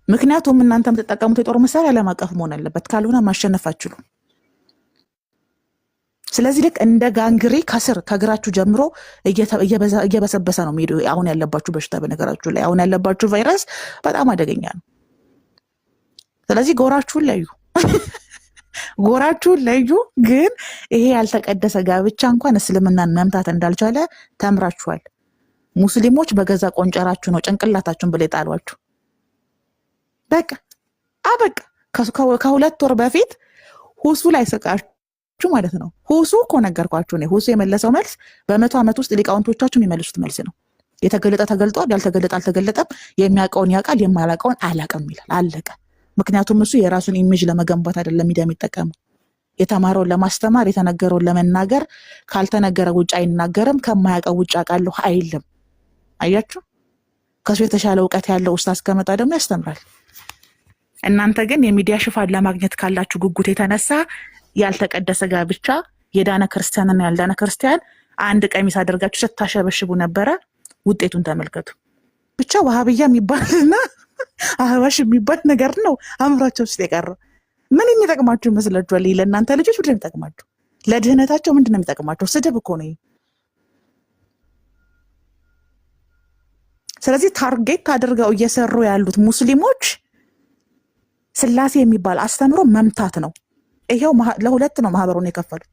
ምክንያቱም እናንተ የምትጠቀሙት የጦር መሳሪያ ዓለም አቀፍ መሆን አለበት፣ ካልሆነ ማሸነፍ አትችሉም። ስለዚህ ልክ እንደ ጋንግሪ ከስር ከግራችሁ ጀምሮ እየበሰበሰ ነው የሚሄደው። አሁን ያለባችሁ በሽታ በነገራችሁ ላይ አሁን ያለባችሁ ቫይረስ በጣም አደገኛ ነው። ስለዚህ ጎራችሁን ለዩ ጎራችሁን ለዩ። ግን ይሄ ያልተቀደሰ ጋብቻ እንኳን እስልምናን መምታት እንዳልቻለ ተምራችኋል። ሙስሊሞች በገዛ ቆንጨራችሁ ነው ጭንቅላታችሁን ብለ ጣሏችሁ። በቃ አበቃ። ከሁለት ወር በፊት ሁሱ ላይ ስቃችሁ ማለት ነው። ሁሱ እኮ ነገርኳችሁ እኔ። ሁሱ የመለሰው መልስ በ100 ዓመት ውስጥ ሊቃውንቶቻችሁ የሚመልሱት መልስ ነው። የተገለጠ ተገልጧል፣ ያልተገለጠ አልተገለጠም፣ የሚያውቀውን ያውቃል፣ የማያውቀውን አላውቅም ይላል። አለቀ። ምክንያቱም እሱ የራሱን ኢሜጅ ለመገንባት አይደለም ሚዲያ የሚጠቀመው፣ የተማረውን ለማስተማር የተነገረውን ለመናገር። ካልተነገረ ውጭ አይናገርም፣ ከማያውቀው ውጭ አውቃለሁ አይልም። አያችሁ፣ ከሱ የተሻለ እውቀት ያለው ኡስታዝ ከመጣ ደግሞ ያስተምራል። እናንተ ግን የሚዲያ ሽፋን ለማግኘት ካላችሁ ጉጉት የተነሳ ያልተቀደሰ ጋብቻ የዳነ ክርስቲያንና ያልዳነ ክርስቲያን አንድ ቀሚስ አድርጋችሁ ስታሸበሽቡ ነበረ። ውጤቱን ተመልከቱ። ብቻ ዋሃብያ የሚባልና አህባሽ የሚባል ነገር ነው አእምሯቸው ውስጥ የቀረው። ምን የሚጠቅማችሁ ይመስላችኋል? ለእናንተ ልጆች ምንድን ነው የሚጠቅማችሁ? ለድህነታቸው ምንድን ነው የሚጠቅማቸው? ስድብ እኮ ነው። ስለዚህ ታርጌት አድርገው እየሰሩ ያሉት ሙስሊሞች ስላሴ የሚባል አስተምሮ መምታት ነው። ይሄው ለሁለት ነው ማህበሩን የከፈሉት።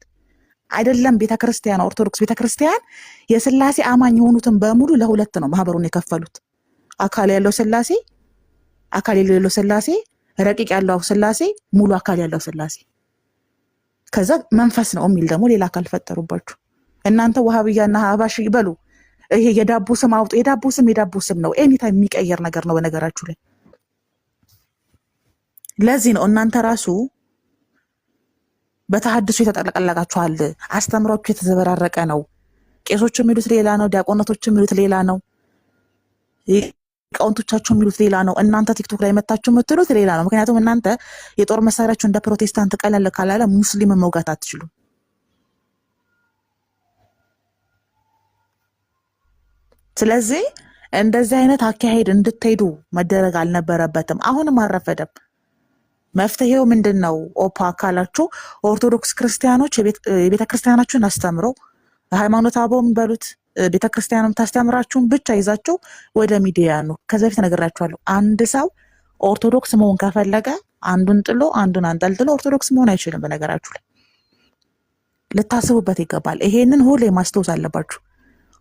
አይደለም ቤተክርስቲያን፣ ኦርቶዶክስ ቤተክርስቲያን የስላሴ አማኝ የሆኑትን በሙሉ ለሁለት ነው ማህበሩን የከፈሉት። አካል ያለው ስላሴ፣ አካል የሌለው ስላሴ፣ ረቂቅ ያለው ስላሴ፣ ሙሉ አካል ያለው ስላሴ፣ ከዛ መንፈስ ነው የሚል ደግሞ ሌላ አካል ፈጠሩባችሁ። እናንተ ዋሃብያና አህባሽ ይበሉ፣ ይሄ የዳቦ ስም አውጡ። የዳቦ ስም ነው። ኤኒታይም የሚቀየር ነገር ነው በነገራችሁ ላይ። ለዚህ ነው እናንተ ራሱ በተሐድሶ የተጠለቀለቃችኋል። አስተምሯችሁ የተዘበራረቀ ነው። ቄሶች የሚሉት ሌላ ነው፣ ዲያቆናቶች የሚሉት ሌላ ነው፣ ሊቃውንቶቻችሁ የሚሉት ሌላ ነው። እናንተ ቲክቶክ ላይ መታችሁ የምትሉት ሌላ ነው። ምክንያቱም እናንተ የጦር መሳሪያችሁ እንደ ፕሮቴስታንት ቀለል ካላለ ሙስሊምን መውጋት አትችሉም። ስለዚህ እንደዚህ አይነት አካሄድ እንድትሄዱ መደረግ አልነበረበትም። አሁንም አልረፈደም። መፍትሄው ምንድን ነው? ኦፓ አካላችሁ ኦርቶዶክስ ክርስቲያኖች የቤተ ክርስቲያናችሁን አስተምሮ ሃይማኖት አበውም በሉት ቤተ ክርስቲያንም ታስተምራችሁን ብቻ ይዛችሁ ወደ ሚዲያ ነው። ከዛ በፊት ነግራችኋለሁ። አንድ ሰው ኦርቶዶክስ መሆን ከፈለገ አንዱን ጥሎ አንዱን አንጠልጥሎ ኦርቶዶክስ መሆን አይችልም። በነገራችሁ ላይ ልታስቡበት ይገባል። ይሄንን ሁሌ ማስታወስ አለባችሁ።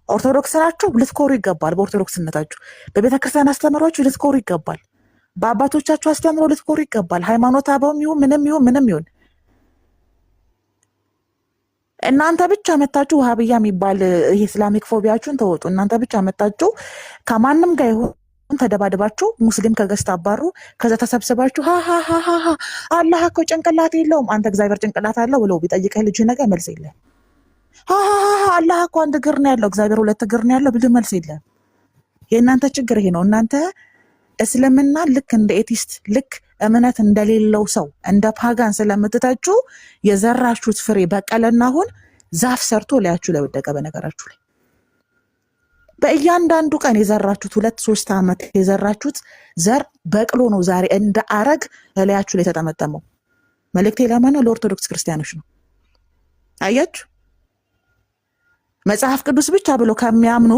ኦርቶዶክስ ናችሁ፣ ልትኮሩ ይገባል። በኦርቶዶክስነታችሁ በቤተ ክርስቲያን አስተምሯችሁ ልትኮሩ ይገባል። በአባቶቻችሁ አስተምሮ ልትኮሩ ይገባል። ሃይማኖት አበውም ይሁን ምንም ይሁን እናንተ ብቻ መታችሁ ውሃብያ የሚባል ይሄ ኢስላሚክ ፎቢያችሁን ተወጡ። እናንተ ብቻ መታችሁ ከማንም ጋር ይሁን ተደባድባችሁ ሙስሊም ከገዝት አባሩ። ከዛ ተሰብስባችሁ ሃሃሃሃ አላህ እኮ ጭንቅላት የለውም አንተ እግዚአብሔር ጭንቅላት አለው ብለው ቢጠይቅህ ልጅ ነገር መልስ የለም። ሃሃሃ አላህ እኮ አንድ እግር ነው ያለው እግዚአብሔር ሁለት እግር ነው ያለው ብለህ መልስ የለም። የእናንተ ችግር ይሄ ነው። እናንተ እስልምና ልክ እንደ ኤቲስት ልክ እምነት እንደሌለው ሰው እንደ ፓጋን ስለምትተቹ የዘራችሁት ፍሬ በቀለና አሁን ዛፍ ሰርቶ ላያችሁ ላይ ወደቀ። በነገራችሁ ላይ በእያንዳንዱ ቀን የዘራችሁት 2-3 ዓመት የዘራችሁት ዘር በቅሎ ነው ዛሬ እንደ አረግ ላያችሁ ላይ ተጠመጠመው። መልእክቴ ለማን ነው? ለኦርቶዶክስ ክርስቲያኖች ነው። አያችሁ፣ መጽሐፍ ቅዱስ ብቻ ብሎ ከሚያምኑ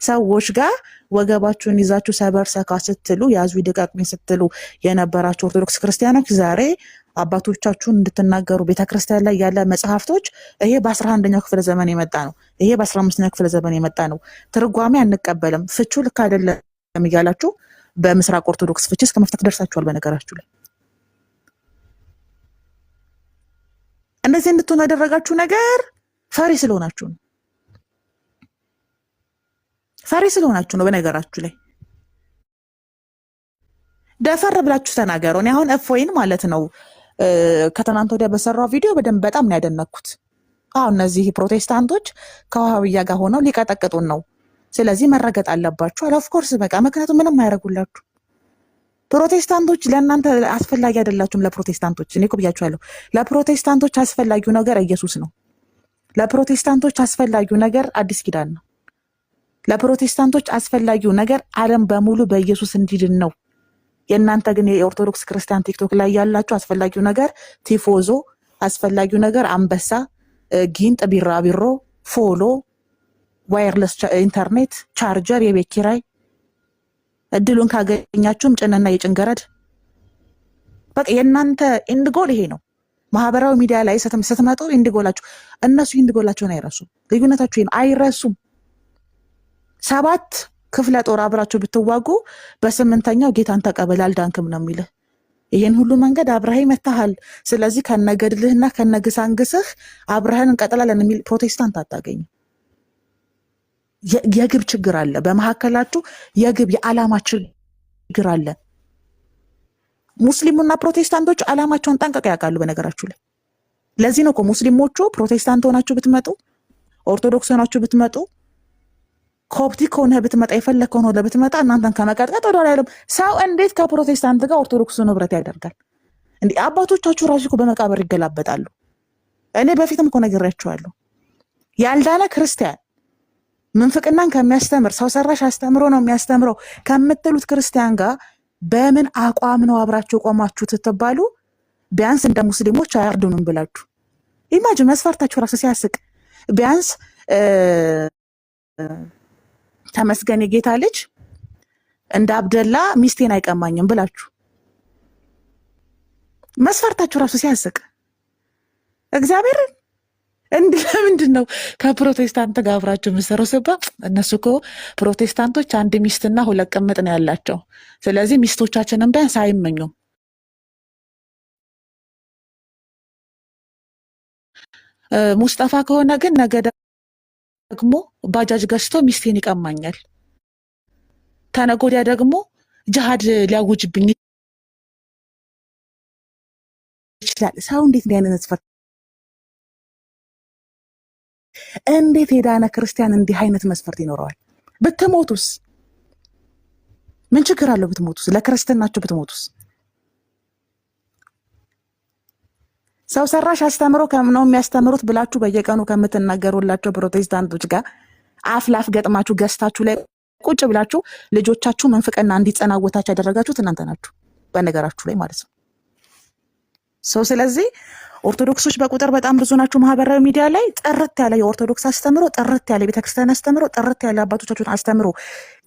ሰዎች ጋር ወገባችሁን ይዛችሁ ሰበር ሰካ ስትሉ ያዙ ይደቃቅኝ ስትሉ የነበራችሁ ኦርቶዶክስ ክርስቲያኖች ዛሬ አባቶቻችሁን እንድትናገሩ ቤተክርስቲያን ላይ ያለ መጽሐፍቶች ይሄ በ11ኛው ክፍለ ዘመን የመጣ ነው፣ ይሄ በ15ኛው ክፍለ ዘመን የመጣ ነው፣ ትርጓሜ አንቀበልም፣ ፍቹ ልክ አይደለም እያላችሁ በምስራቅ ኦርቶዶክስ ፍቺ እስከ መፍታት ደርሳችኋል። በነገራችሁ ላይ እንደዚህ እንድትሆኑ ያደረጋችሁ ነገር ፈሪ ስለሆናችሁ ነው። ፈሪ ስለሆናችሁ ነው። በነገራችሁ ላይ ደፈር ብላችሁ ተናገሩ። እኔ አሁን እፎይን ማለት ነው ከትናንት ወዲያ በሰራው ቪዲዮ በደንብ በጣም ነው ያደነኩት። አሁን እነዚህ ፕሮቴስታንቶች ከዋሃብያ ጋር ሆነው ሊቀጠቅጡን ነው፣ ስለዚህ መረገጥ አለባችሁ አለ። ኦፍኮርስ በቃ ምክንያቱም ምንም አያደርጉላችሁ። ፕሮቴስታንቶች ለእናንተ አስፈላጊ አይደላችሁም። ለፕሮቴስታንቶች እኔ እኮ ብያችኋለሁ። ለፕሮቴስታንቶች አስፈላጊው ነገር ኢየሱስ ነው። ለፕሮቴስታንቶች አስፈላጊው ነገር አዲስ ኪዳን ነው። ለፕሮቴስታንቶች አስፈላጊው ነገር ዓለም በሙሉ በኢየሱስ እንዲድን ነው። የእናንተ ግን የኦርቶዶክስ ክርስቲያን ቲክቶክ ላይ ያላችሁ አስፈላጊው ነገር ቲፎዞ፣ አስፈላጊው ነገር አንበሳ፣ ጊንጥ፣ ቢራቢሮ፣ ፎሎ፣ ዋየርለስ ኢንተርኔት፣ ቻርጀር፣ የቤት ኪራይ፣ እድሉን ካገኛችሁም ጭንና የጭንገረድ በቃ የእናንተ ኢንድጎል ይሄ ነው። ማህበራዊ ሚዲያ ላይ ስትመጡ ኢንድጎላችሁ እነሱ ኢንድጎላቸውን አይረሱም። ልዩነታችሁ ይሄ ነው፣ አይረሱም። 7 ክፍለ ጦር አብራችሁ ብትዋጉ በ8ኛው ጌታን ተቀበል አልዳንክም ነው የሚልህ። ይሄን ሁሉ መንገድ አብረህ መታሃል። ስለዚህ ከነገድልህና ከነግሳንግስህ አብረህን እንቀጥላለን የሚል ፕሮቴስታንት አታገኝም። የግብ ችግር አለ በመካከላችሁ። የግብ የዓላማ ችግር አለ። ሙስሊሙና ፕሮቴስታንቶች ዓላማቸውን ጠንቅቀው ያውቃሉ በነገራችሁ ላይ። ለዚህ ነው እኮ ሙስሊሞቹ ፕሮቴስታንት ሆናችሁ ብትመጡ፣ ኦርቶዶክስ ሆናችሁ ብትመጡ፣ ኮፕቲክ ሆነህ ብትመጣ፣ የፈለግከው ሆነህ ብትመጣ እናንተን ከመቀጥቀጥ ወደ ኋላ አይሉም። ሰው እንዴት ከፕሮቴስታንት ጋር ኦርቶዶክስ ንብረት ያደርጋል? እንዲህ አባቶቻችሁ ራሱ እኮ በመቃብር ይገላበጣሉ። እኔ በፊትም እኮ ነግሬያችኋለሁ። ያልዳነ ክርስቲያን ምንፍቅናን ከሚያስተምር ሰው ሰራሽ አስተምሮ ነው የሚያስተምረው ከምትሉት ክርስቲያን ጋር በምን አቋም ነው አብራችሁ ቆማችሁ ትትባሉ? ቢያንስ እንደ ሙስሊሞች አያርዱንም ብላችሁ ኢማጂን። መስፈርታችሁ ራሱ ሲያስቅ። ቢያንስ ተመስገን የጌታ ልጅ እንደ አብደላ ሚስቴን አይቀማኝም ብላችሁ መስፈርታችሁ ራሱ ሲያስቅ። እግዚአብሔር እንዲህ ለምንድን ነው ከፕሮቴስታንት ጋር አብራችሁ የምትሰሩ ሲባል እነሱ እኮ ፕሮቴስታንቶች አንድ ሚስትና ሁለት ቅምጥ ነው ያላቸው። ስለዚህ ሚስቶቻችንን ቢያንስ አይመኙም። ሙስጠፋ ከሆነ ግን ነገ ደግሞ ባጃጅ ገዝቶ ሚስቴን ይቀማኛል፣ ተነገ ወዲያ ደግሞ ጅሃድ ሊያውጅብኝ ይችላል። ሰው እንዴት እንዲህ አይነት መስፈርት እንዴት የዳነ ክርስቲያን እንዲህ አይነት መስፈርት ይኖረዋል? ብትሞቱስ ምን ችግር አለው? ብትሞቱስ ለክርስትናችሁ ብትሞቱስ? ሰው ሰራሽ አስተምሮ ነው የሚያስተምሩት ብላችሁ በየቀኑ ከምትናገሩላቸው ፕሮቴስታንቶች ጋር አፍላፍ ገጥማችሁ ገዝታችሁ ላይ ቁጭ ብላችሁ ልጆቻችሁ መንፍቅና እንዲጸናወታችሁ ያደረጋችሁት እናንተ ናችሁ፣ በነገራችሁ ላይ ማለት ነው። ስለዚህ ኦርቶዶክሶች በቁጥር በጣም ብዙ ናችሁ። ማህበራዊ ሚዲያ ላይ ጥርት ያለ የኦርቶዶክስ አስተምሮ፣ ጥርት ያለ ቤተክርስቲያን አስተምሮ፣ ጥርት ያለ አባቶቻችሁን አስተምሮ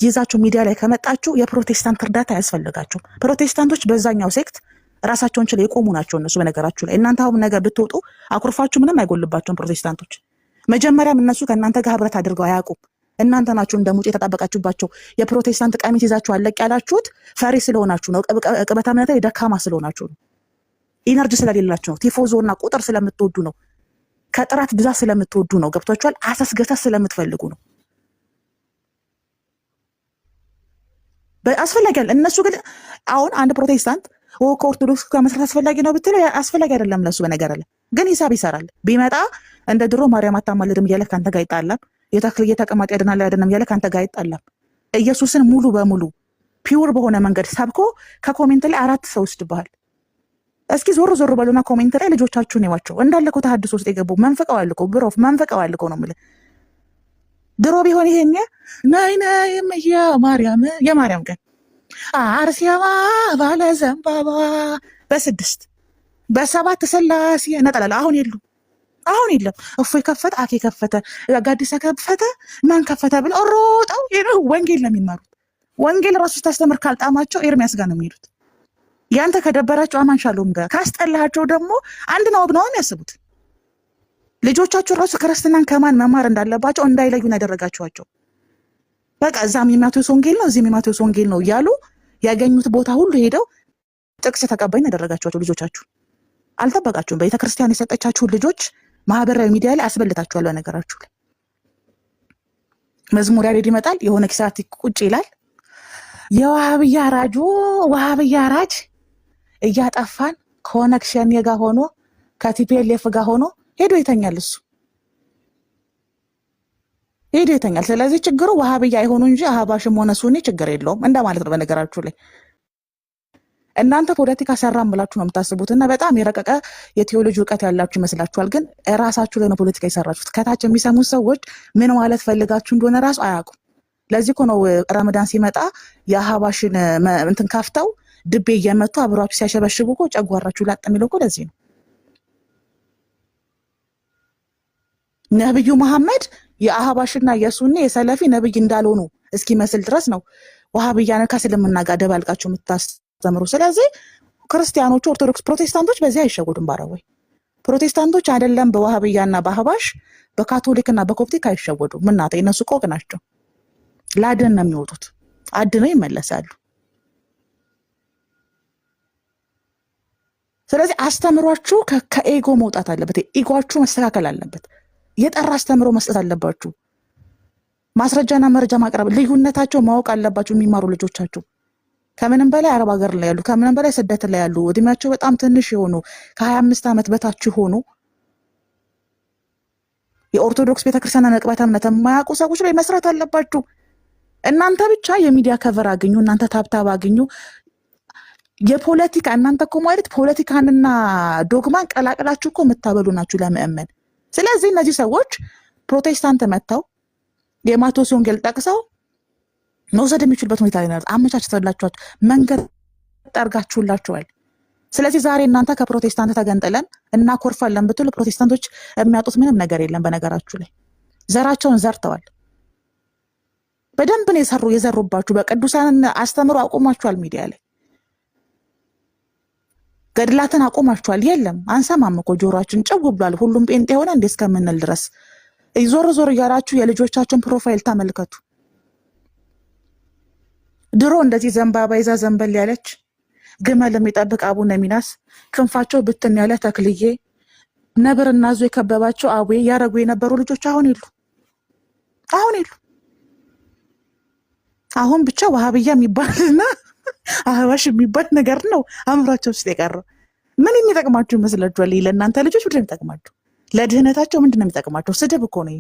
ይዛችሁ ሚዲያ ላይ ከመጣችሁ የፕሮቴስታንት እርዳታ አያስፈልጋችሁም። ፕሮቴስታንቶች በዛኛው ሴክት ራሳቸውን ችለው የቆሙ ናቸው እነሱ። በነገራችሁ ላይ እናንተ አሁን ነገር ብትወጡ አኩርፋችሁ ምንም አይጎልባቸውም ፕሮቴስታንቶች። መጀመሪያም እነሱ ከእናንተ ጋር ህብረት አድርገው አያውቁም። እናንተ ናችሁ እንደ ሙጭ የተጣበቃችሁባቸው። የፕሮቴስታንት ቀሚስ ይዛችሁ አለቅ ያላችሁት ፈሪ ስለሆናችሁ ነው። ቅበታ እምነት ላይ ደካማ ስለሆናችሁ ነው። ኢነርጂ ስለሌላችሁ ነው። ቲፎዞና ቁጥር ስለምትወዱ ነው። ከጥራት ብዛት ስለምትወዱ ነው። ገብቷችኋል? አሰስገሰስ ስለምትፈልጉ ነው። አስፈላጊ አይደለም። እነሱ ግን አሁን አንድ ፕሮቴስታንት ከኦርቶዶክስ ጋር መስራት አስፈላጊ ነው ብትለው አስፈላጊ አይደለም ለሱ። በነገር አለ ግን ሂሳብ ይሰራል። ቢመጣ እንደ ድሮ ማርያም አታማልድም እያለ ከአንተ ጋር ይጣላል። የተክልዬ ተቀማጭ ያድናል ያድንም እያለ ከአንተ ጋር ይጣላል። ኢየሱስን ሙሉ በሙሉ ፒውር በሆነ መንገድ ሰብኮ ከኮሜንት ላይ 4 ሰው ይወስድብሃል። እስኪ ዞር ዞር በሉና ኮሜንት ላይ ልጆቻችሁን ይዋቸው። እንዳለ እኮ ተሐድሶ ውስጥ የገቡ መንፈቀዋል እኮ ብሮፍ መንፈቀዋል እኮ ነው የምልህ። ድሮ ቢሆን ይሄኛ ናይ የማርያም ቀን አርሴማ ባለ ዘንባባ በ6 በ7 ስላሴ ነጠላላ አሁን የሉም። አሁን የለም። እፎይ ከፈተ፣ አኬ ከፈተ፣ ጋዲሳ ከፈተ፣ ማን ከፈተ ብለው ሮጠው ወንጌል ነው የሚማሩት። ወንጌል ራሱ ስታስተምር ካልጣማቸው ኤርሚያስ ጋር ነው የሚሄዱት። ያንተ ከደበራቸው አማን ሻሎም ጋር ካስጠላቸው ደግሞ አንድ ነው ብለው የሚያስቡት። ልጆቻቸው ራሱ ክርስትናን ከማን መማር እንዳለባቸው እንዳይለዩን ያደረጋቸዋቸው። በቃ እዛም የማቴዎስ ወንጌል ነው እዚህም የማቴዎስ ወንጌል ነው እያሉ ያገኙት ቦታ ሁሉ ሄደው ጥቅስ ተቀባይን ያደረጋቸዋቸው። ልጆቻችሁ አልጠበቃችሁም። ቤተክርስቲያን የሰጠቻችሁን ልጆች ማህበራዊ ሚዲያ ላይ አስበልታችኋል። ነገራችሁ ላይ መዝሙር ያሬድ ይመጣል፣ የሆነ ኪሳት ቁጭ ይላል። የዋሃብያ ራጁ ዋሃብያ ራጅ እያጠፋን ከኦነግ ጋር ሆኖ ከቲፒኤልኤፍ ጋር ሆኖ ሄዶ ይተኛል። እሱ ሄዶ ይተኛል። ስለዚህ ችግሩ ዋሃብያ አይሆኑ እንጂ አህባሽም ሆነ ሱኒ ችግር የለውም እንደማለት ነው። በነገራችሁ ላይ እናንተ ፖለቲካ ሰራም ብላችሁ ነው የምታስቡት እና በጣም የረቀቀ የቴዎሎጂ እውቀት ያላችሁ ይመስላችኋል። ግን ራሳችሁ ላይ ነው ፖለቲካ የሰራችሁት። ከታች የሚሰሙት ሰዎች ምን ማለት ፈልጋችሁ እንደሆነ ራሱ አያውቁም። ለዚህ እኮ ነው ረመዳን ሲመጣ የአህባሽን እንትን ካፍተው ድቤ እየመቱ አብሯችሁ ሲያሸበሽቡ እኮ ጨጓራችሁ ላጥ የሚለው እኮ ለዚህ ነው። ነብዩ መሐመድ የአህባሽና የሱኒ የሰለፊ ነብይ እንዳልሆኑ እስኪመስል ድረስ ነው ወሃብያን ከእስልምና ጋር ደባልቃችሁ የምታስተምሩ። ስለዚህ ክርስቲያኖቹ፣ ኦርቶዶክስ፣ ፕሮቴስታንቶች በዚህ አይሸወዱም። ባረወይ ፕሮቴስታንቶች አይደለም በወሃብያና በአህባሽ በካቶሊክና በኮፕቲክ አይሸወዱም። ምናተ እነሱ ቆቅ ናቸው። ላድን ነው የሚወጡት፣ አድነው ይመለሳሉ። ስለዚህ አስተምሯችሁ ከኤጎ መውጣት አለበት። ኢጎአችሁ መስተካከል አለበት። የጠራ አስተምሮ መስጠት አለባችሁ። ማስረጃና መረጃ ማቅረብ፣ ልዩነታቸው ማወቅ አለባችሁ። የሚማሩ ልጆቻችሁ ከምንም በላይ አረብ ሀገር ላይ ያሉ፣ ከምንም በላይ ስደት ላይ ያሉ፣ እድሜያቸው በጣም ትንሽ የሆኑ ከ25 ዓመት በታች የሆኑ የኦርቶዶክስ ቤተክርስቲያን ነቅበተ እምነት የማያውቁ ሰዎች ላይ መስራት አለባችሁ። እናንተ ብቻ የሚዲያ ከቨር አግኙ፣ እናንተ ታብታብ አግኙ። የፖለቲካ እናንተ እኮ ማለት ፖለቲካንና ዶግማን ቀላቅላችሁ እኮ የምታበሉ ናችሁ ለምእመን። ስለዚህ እነዚህ ሰዎች ፕሮቴስታንት መጥተው የማቴዎስ ወንጌል ጠቅሰው መውሰድ የሚችሉበት ሁኔታ ላይ አመቻችተላችኋል፣ መንገድ ጠርጋችሁላችኋል። ስለዚህ ዛሬ እናንተ ከፕሮቴስታንት ተገንጥለን እናኮርፋለን ብትሉ ፕሮቴስታንቶች የሚያጡት ምንም ነገር የለም። በነገራችሁ ላይ ዘራቸውን ዘርተዋል። በደንብ ነው የዘሩባችሁ። በቅዱሳን አስተምሮ አቁማችኋል። ሚዲያ ላይ ገድላትን አቁማችኋል። የለም አንሰማም እኮ ጆሮአችን ጨው ብሏል። ሁሉም ጴንጤ ሆነ እንዴ እስከምንል ድረስ ዞር ዞር እያላችሁ የልጆቻችን ፕሮፋይል ተመልከቱ። ድሮ እንደዚህ ዘንባባ ይዛ ዘንበል ያለች ግመል የሚጠብቅ አቡነ ሚናስ፣ ክንፋቸው ብትን ያለ ተክልዬ፣ ነብርና ዞ የከበባቸው አዌ ያረጉ የነበሩ ልጆች አሁን የሉ። አሁን ብቻ ዋሃብያ የሚባልና አህባሽ የሚባል ነገር ነው አእምሯቸው ውስጥ የቀረው። ምን የሚጠቅማችሁ ይመስላችኋል? ለእናንተ ልጆች ምንድን ነው የሚጠቅማችሁ? ለድህነታቸው ምንድን ነው የሚጠቅማቸው? ስድብ እኮ ነው።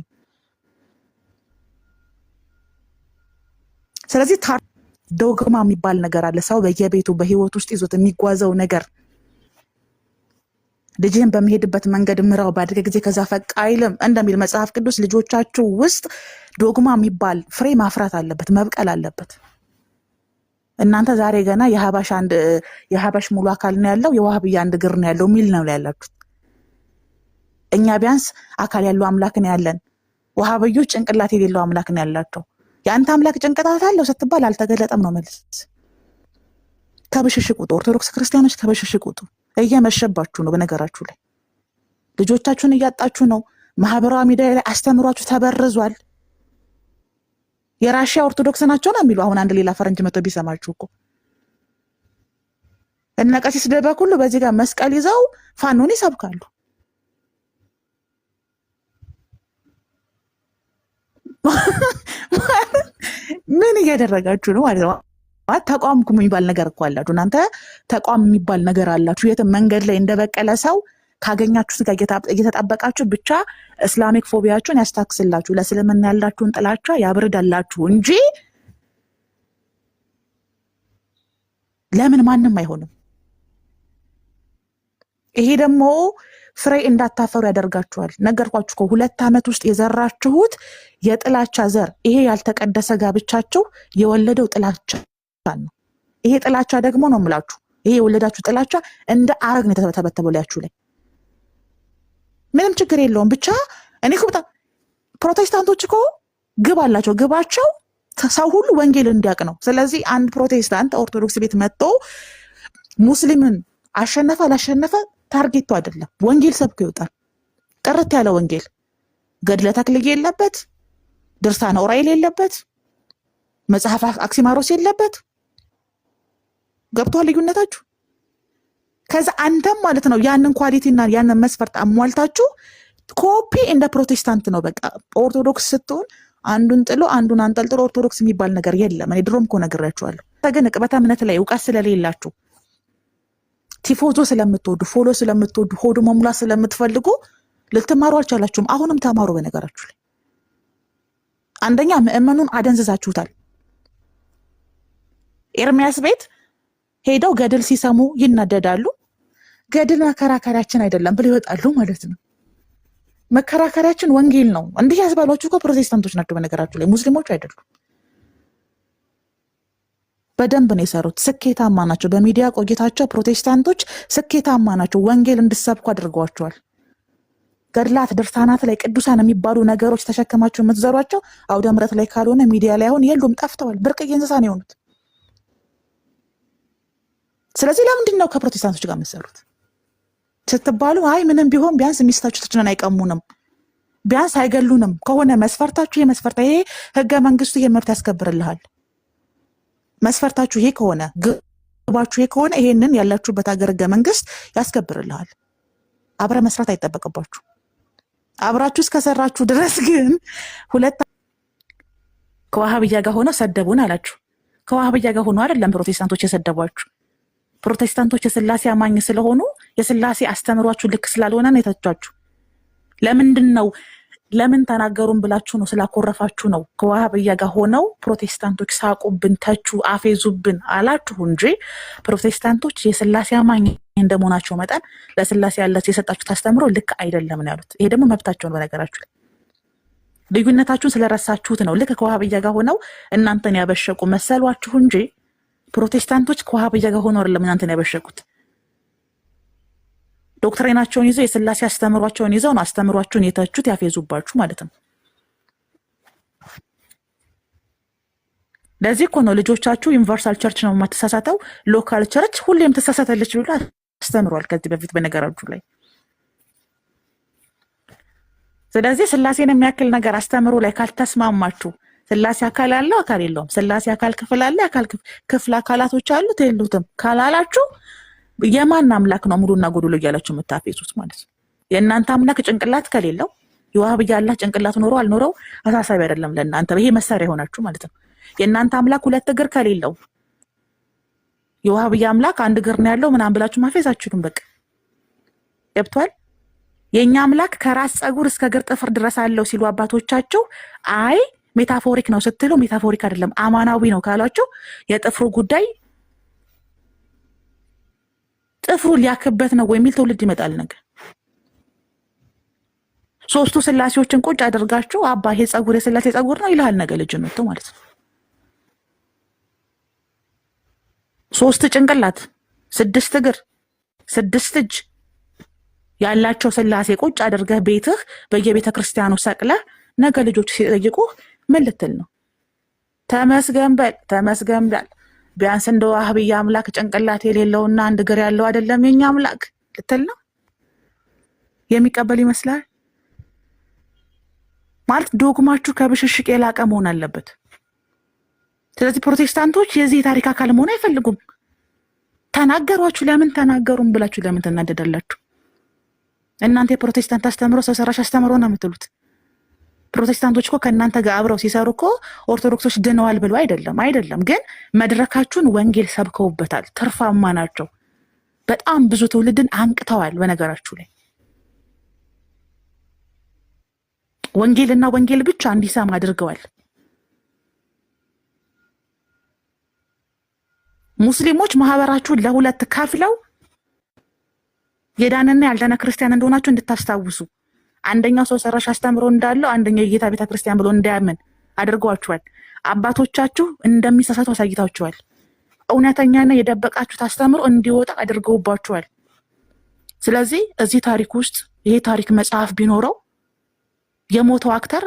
ስለዚህ ዶግማ የሚባል ነገር አለ። ሰው በየቤቱ በህይወት ውስጥ ይዞት የሚጓዘው ነገር። ልጅህን በሚሄድበት መንገድ ምራው፣ ባደገ ጊዜ ከዛ ፈቅ አይልም እንደሚል መጽሐፍ ቅዱስ ልጆቻችሁ ውስጥ ዶግማ የሚባል ፍሬ ማፍራት አለበት፣ መብቀል አለበት። እናንተ ዛሬ ገና የሀባሽ ሙሉ አካል ነው ያለው፣ የዋህብያ አንድ እግር ነው ያለው የሚል ነው ያላችሁት። እኛ ቢያንስ አካል ያለው አምላክ ነው ያለን። ዋህብዮች ጭንቅላት የሌለው አምላክ ነው ያላቸው። የአንተ አምላክ ጭንቅላት አለው ስትባል አልተገለጠም ነው መልስ። ከብሽሽቅ ውጡ ኦርቶዶክስ ክርስቲያኖች፣ ከብሽሽቅ ውጡ። እየመሸባችሁ ነው። በነገራችሁ ላይ ልጆቻችሁን እያጣችሁ ነው። ማህበራዊ ሚዲያ ላይ አስተምሯችሁ ተበርዟል። የራሽያ ኦርቶዶክስ ናቸው ነው የሚሉ። አሁን አንድ ሌላ ፈረንጅ መጥቶ ቢሰማችሁ እኮ እነ ቀሲስ ደበኩ ሁሉ በዚህ ጋር መስቀል ይዘው ፋኖን ይሰብካሉ። ምን እያደረጋችሁ ነው ማለት ነው? ተቋም የሚባል ነገር እኮ አላችሁ እናንተ። ተቋም የሚባል ነገር አላችሁ። የትም መንገድ ላይ እንደበቀለ ሰው ካገኛችሁት ጋር እየተጣበቃችሁ ብቻ እስላሚክ ፎቢያችሁን ያስታክስላችሁ፣ ለእስልምና ያላችሁን ጥላቻ ያብርዳላችሁ እንጂ ለምን ማንም አይሆንም። ይሄ ደግሞ ፍሬ እንዳታፈሩ ያደርጋችኋል። ነገርኳችሁ እኮ 2 ዓመት ውስጥ የዘራችሁት የጥላቻ ዘር፣ ይሄ ያልተቀደሰ ጋብቻችሁ የወለደው ጥላቻ ነው። ይሄ ጥላቻ ደግሞ ነው የምላችሁ፣ ይሄ የወለዳችሁ ጥላቻ እንደ አረግ ነው የተተበተበው ላያችሁ ላይ። ምንም ችግር የለውም። ብቻ እኔ እኮ በጣም ፕሮቴስታንቶች እኮ ግብ አላቸው። ግባቸው ሰው ሁሉ ወንጌል እንዲያውቅ ነው። ስለዚህ አንድ ፕሮቴስታንት ኦርቶዶክስ ቤት መጥቶ ሙስሊምን አሸነፈ አላሸነፈ ታርጌቱ አይደለም። ወንጌል ሰብኮ ይወጣል። ጥርት ያለ ወንጌል፣ ገድለ ተክልዬ የለበት፣ ድርሳነ ዑራኤል የለበት፣ መጽሐፍ አክሲማሮስ የለበት። ገብቷል ልዩነታችሁ? ከዛ አንተም ማለት ነው ያንን ኳሊቲና ያንን መስፈርት አሟልታችሁ ኮፒ እንደ ፕሮቴስታንት ነው በቃ። ኦርቶዶክስ ስትሆን አንዱን ጥሎ አንዱን አንጠልጥሎ ኦርቶዶክስ የሚባል ነገር የለም። እኔ ድሮም እኮ ነግራችኋለሁ። ግን ቅበተ እምነት ላይ እውቀት ስለሌላችሁ ቲፎዞ ስለምትወዱ ፎሎ ስለምትወዱ ሆዱ መሙላት ስለምትፈልጉ ልትማሩ አልቻላችሁም። አሁንም ተማሩ። በነገራችሁ ላይ አንደኛ ምእመኑን አደንዝዛችሁታል። ኤርሚያስ ቤት ሄደው ገድል ሲሰሙ ይናደዳሉ። ገድል መከራከሪያችን አይደለም ብለው ይወጣሉ ማለት ነው። መከራከሪያችን ወንጌል ነው። እንዲህ ያስባሏችሁ እኮ ፕሮቴስታንቶች ናቸው። በነገራችሁ ላይ ሙስሊሞች አይደሉም። በደንብ ነው የሰሩት። ስኬታማ ናቸው። በሚዲያ ቆይታቸው ፕሮቴስታንቶች ስኬታማ ናቸው። ወንጌል እንድሰብኩ አድርገዋቸዋል። ገድላት፣ ድርሳናት ላይ ቅዱሳን የሚባሉ ነገሮች ተሸክማቸው የምትዘሯቸው አውደ ምሕረት ላይ ካልሆነ ሚዲያ ላይ አሁን የሉም፣ ጠፍተዋል። ብርቅዬ እንስሳ ነው የሆኑት። ስለዚህ ለምንድን ነው ከፕሮቴስታንቶች ጋር የምትሰሩት ስትባሉ፣ አይ ምንም ቢሆን ቢያንስ ሚስታችንን አይቀሙንም፣ ቢያንስ አይገሉንም ከሆነ መስፈርታችሁ የመስፈርታ ይሄ ህገ መንግስቱ ይሄ መብት ያስከብርልሃል። መስፈርታችሁ ይሄ ከሆነ ባችሁ ከሆነ ይሄንን ያላችሁበት ሀገር ህገ መንግስት ያስከብርልሃል። አብረ መስራት አይጠበቅባችሁ። አብራችሁ እስከሰራችሁ ድረስ ግን ሁለት ከዋሃብያ ጋር ሆነው ሰደቡን አላችሁ። ከዋሃብያ ጋር ሆኖ አይደለም ፕሮቴስታንቶች የሰደቧችሁ። ፕሮቴስታንቶች የስላሴ አማኝ ስለሆኑ የስላሴ አስተምሯችሁ ልክ ስላልሆነ ነው የተቿችሁ። ለምንድን ነው ለምን ተናገሩን ብላችሁ ነው ስላኮረፋችሁ ነው ከዋሃብያ ጋር ሆነው ፕሮቴስታንቶች ሳቁብን፣ ተቹ፣ አፌዙብን አላችሁ እንጂ ፕሮቴስታንቶች የስላሴ አማኝ እንደመሆናቸው መጠን ለስላሴ ያላችሁ የሰጣችሁት አስተምሮ ልክ አይደለም ነው ያሉት። ይሄ ደግሞ መብታቸውን በነገራችሁ ላይ ልዩነታችሁን ስለረሳችሁት ነው። ልክ ከዋሃብያ ጋር ሆነው እናንተን ያበሸቁ መሰሏችሁ እንጂ ፕሮቴስታንቶች ከዋሃብያ ጋር ሆነው አይደለም እናንተን ያበሸቁት። ዶክትሪናቸውን ይዘው የስላሴ አስተምሯቸውን ይዘው ነው አስተምሯቸውን የተቹት ያፌዙባችሁ ማለት ነው። ለዚህ እኮ ነው ልጆቻችሁ ዩኒቨርሳል ቸርች ነው የማትሳሳተው፣ ሎካል ቸርች ሁሌም ትሳሳታለች ብሎ አስተምሯል ከዚህ በፊት በነገራችሁ ላይ። ስለዚህ ስላሴን የሚያክል ነገር አስተምሮ ላይ ካልተስማማችሁ፣ ስላሴ አካል ያለው አካል የለውም፣ ስላሴ አካል ክፍል አለ አካል ክፍል አካላቶች አሉት የሉትም ካላላችሁ የማን አምላክ ነው ሙሉና ጎዶሎ እያላችሁ የምታፌዙት ማለት ነው። የእናንተ አምላክ ጭንቅላት ከሌለው የዋሃብያ አላህ ጭንቅላት ኖሮ አልኖረው አሳሳቢ አይደለም ለእናንተ። ይሄ መሳሪያ የሆናችሁ ማለት ነው። የእናንተ አምላክ ሁለት እግር ከሌለው የዋሃብያ አምላክ አንድ እግር ነው ያለው ምናምን ብላችሁ ማፌዝ አትችሉም። በቃ ገብቷል። የኛ አምላክ ከራስ ፀጉር እስከ እግር ጥፍር ድረስ አለው ሲሉ አባቶቻቸው አይ ሜታፎሪክ ነው ስትሉ ሜታፎሪክ አይደለም አማናዊ ነው ካሏቸው የጥፍሩ ጉዳይ ጥፍሩ ሊያክበት ነው የሚል ትውልድ ይመጣል ነገር። ሶስቱ ስላሴዎችን ቁጭ አድርጋችሁ አባ ይሄ ፀጉር የስላሴ ፀጉር ነው ይልሃል ነገ ልጅ መጥቶ ማለት ነው። ሶስት ጭንቅላት፣ ስድስት እግር፣ ስድስት እጅ ያላቸው ስላሴ ቁጭ አድርገህ ቤትህ በየቤተ ክርስቲያኑ ሰቅለህ ነገ ልጆች ሲጠይቁህ ምን ልትል ነው? ተመስገን በል ተመስገን በል ቢያንስ እንደ ዋሃብያ አምላክ ጭንቅላት የሌለውና አንድ እግር ያለው አይደለም የኛ አምላክ ልትል ነው? የሚቀበል ይመስላል ማለት ዶግማችሁ ከብሽሽቅ የላቀ መሆን አለበት። ስለዚህ ፕሮቴስታንቶች የዚህ ታሪክ አካል መሆን አይፈልጉም። ተናገሯችሁ ለምን ተናገሩም ብላችሁ ለምን ተናደዳላችሁ? እናንተ የፕሮቴስታንት አስተምሮ ሰው ሰራሽ አስተምሮ ነው የምትሉት። ፕሮቴስታንቶች እኮ ከእናንተ ጋር አብረው ሲሰሩ እኮ ኦርቶዶክሶች ድነዋል ብሎ አይደለም። ግን መድረካችሁን ወንጌል ሰብከውበታል። ትርፋማ ናቸው። በጣም ብዙ ትውልድን አንቅተዋል። በነገራችሁ ላይ ወንጌልና ወንጌል ብቻ እንዲሰማ አድርገዋል። ሙስሊሞች ማህበራችሁን ለሁለት ከፍለው የዳነና ያልዳነ ክርስቲያን እንደሆናችሁ እንድታስታውሱ አንደኛው ሰው ሰራሽ አስተምሮ እንዳለው አንደኛው የጌታ ቤተክርስቲያን ብሎ እንዳያምን አድርጓችኋል። አባቶቻችሁ እንደሚሳሳቱ አሳይታችኋል። እውነተኛና የደበቃችሁት አስተምሮ እንዲወጣ አድርገውባችኋል። ስለዚህ እዚህ ታሪክ ውስጥ ይሄ ታሪክ መጽሐፍ ቢኖረው የሞተው አክተር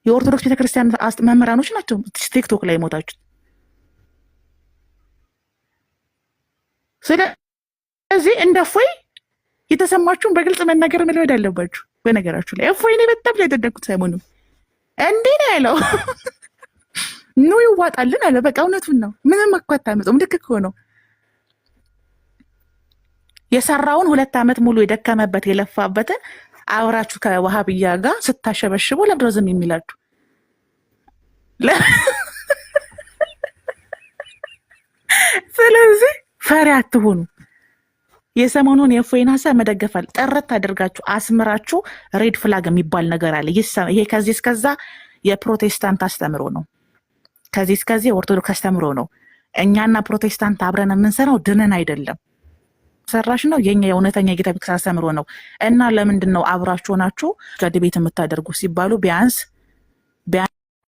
የኦርቶዶክስ ቤተክርስቲያን መምህራኖች ናቸው። ቲክቶክ ላይ የሞታችሁት። ስለዚህ እንደ እፎይ የተሰማችሁን በግልጽ መናገር መልመድ አለባችሁ። በነገራችሁ ላይ እፎይ እኔ በጣም ላይ ተደነኩት። ሰሞኑን እንዲህ ነው ያለው ኑ ይዋጣልን አለ። በቃ እውነቱን ነው። ምንም እኮ አታመጡም። ልክ እኮ ነው። የሰራውን 2 ዓመት ሙሉ የደከመበት የለፋበትን አብራችሁ ከዋሃብያ ጋር ስታሸበሽቡ ለምንድነው ዝም የሚላችሁ? ስለዚህ ፈሪ አትሁኑ። የሰሞኑን የእፎይን ሀሳብ መደገፋል ጥረት አድርጋችሁ አስምራችሁ ሬድ ፍላግ የሚባል ነገር አለ። ይሄ ከዚህ እስከዛ የፕሮቴስታንት አስተምሮ ነው፣ ከዚህ እስከዚህ የኦርቶዶክስ አስተምሮ ነው። እኛና ፕሮቴስታንት አብረን የምንሰራው ድነን አይደለም፣ ሰራሽ ነው። የኛ የእውነተኛ የጌታ ቤተክርስቲያን አስተምሮ ነው። እና ለምንድን ነው አብራችሁ ሆናችሁ ጋር ቤት የምታደርጉ ሲባሉ ቢያንስ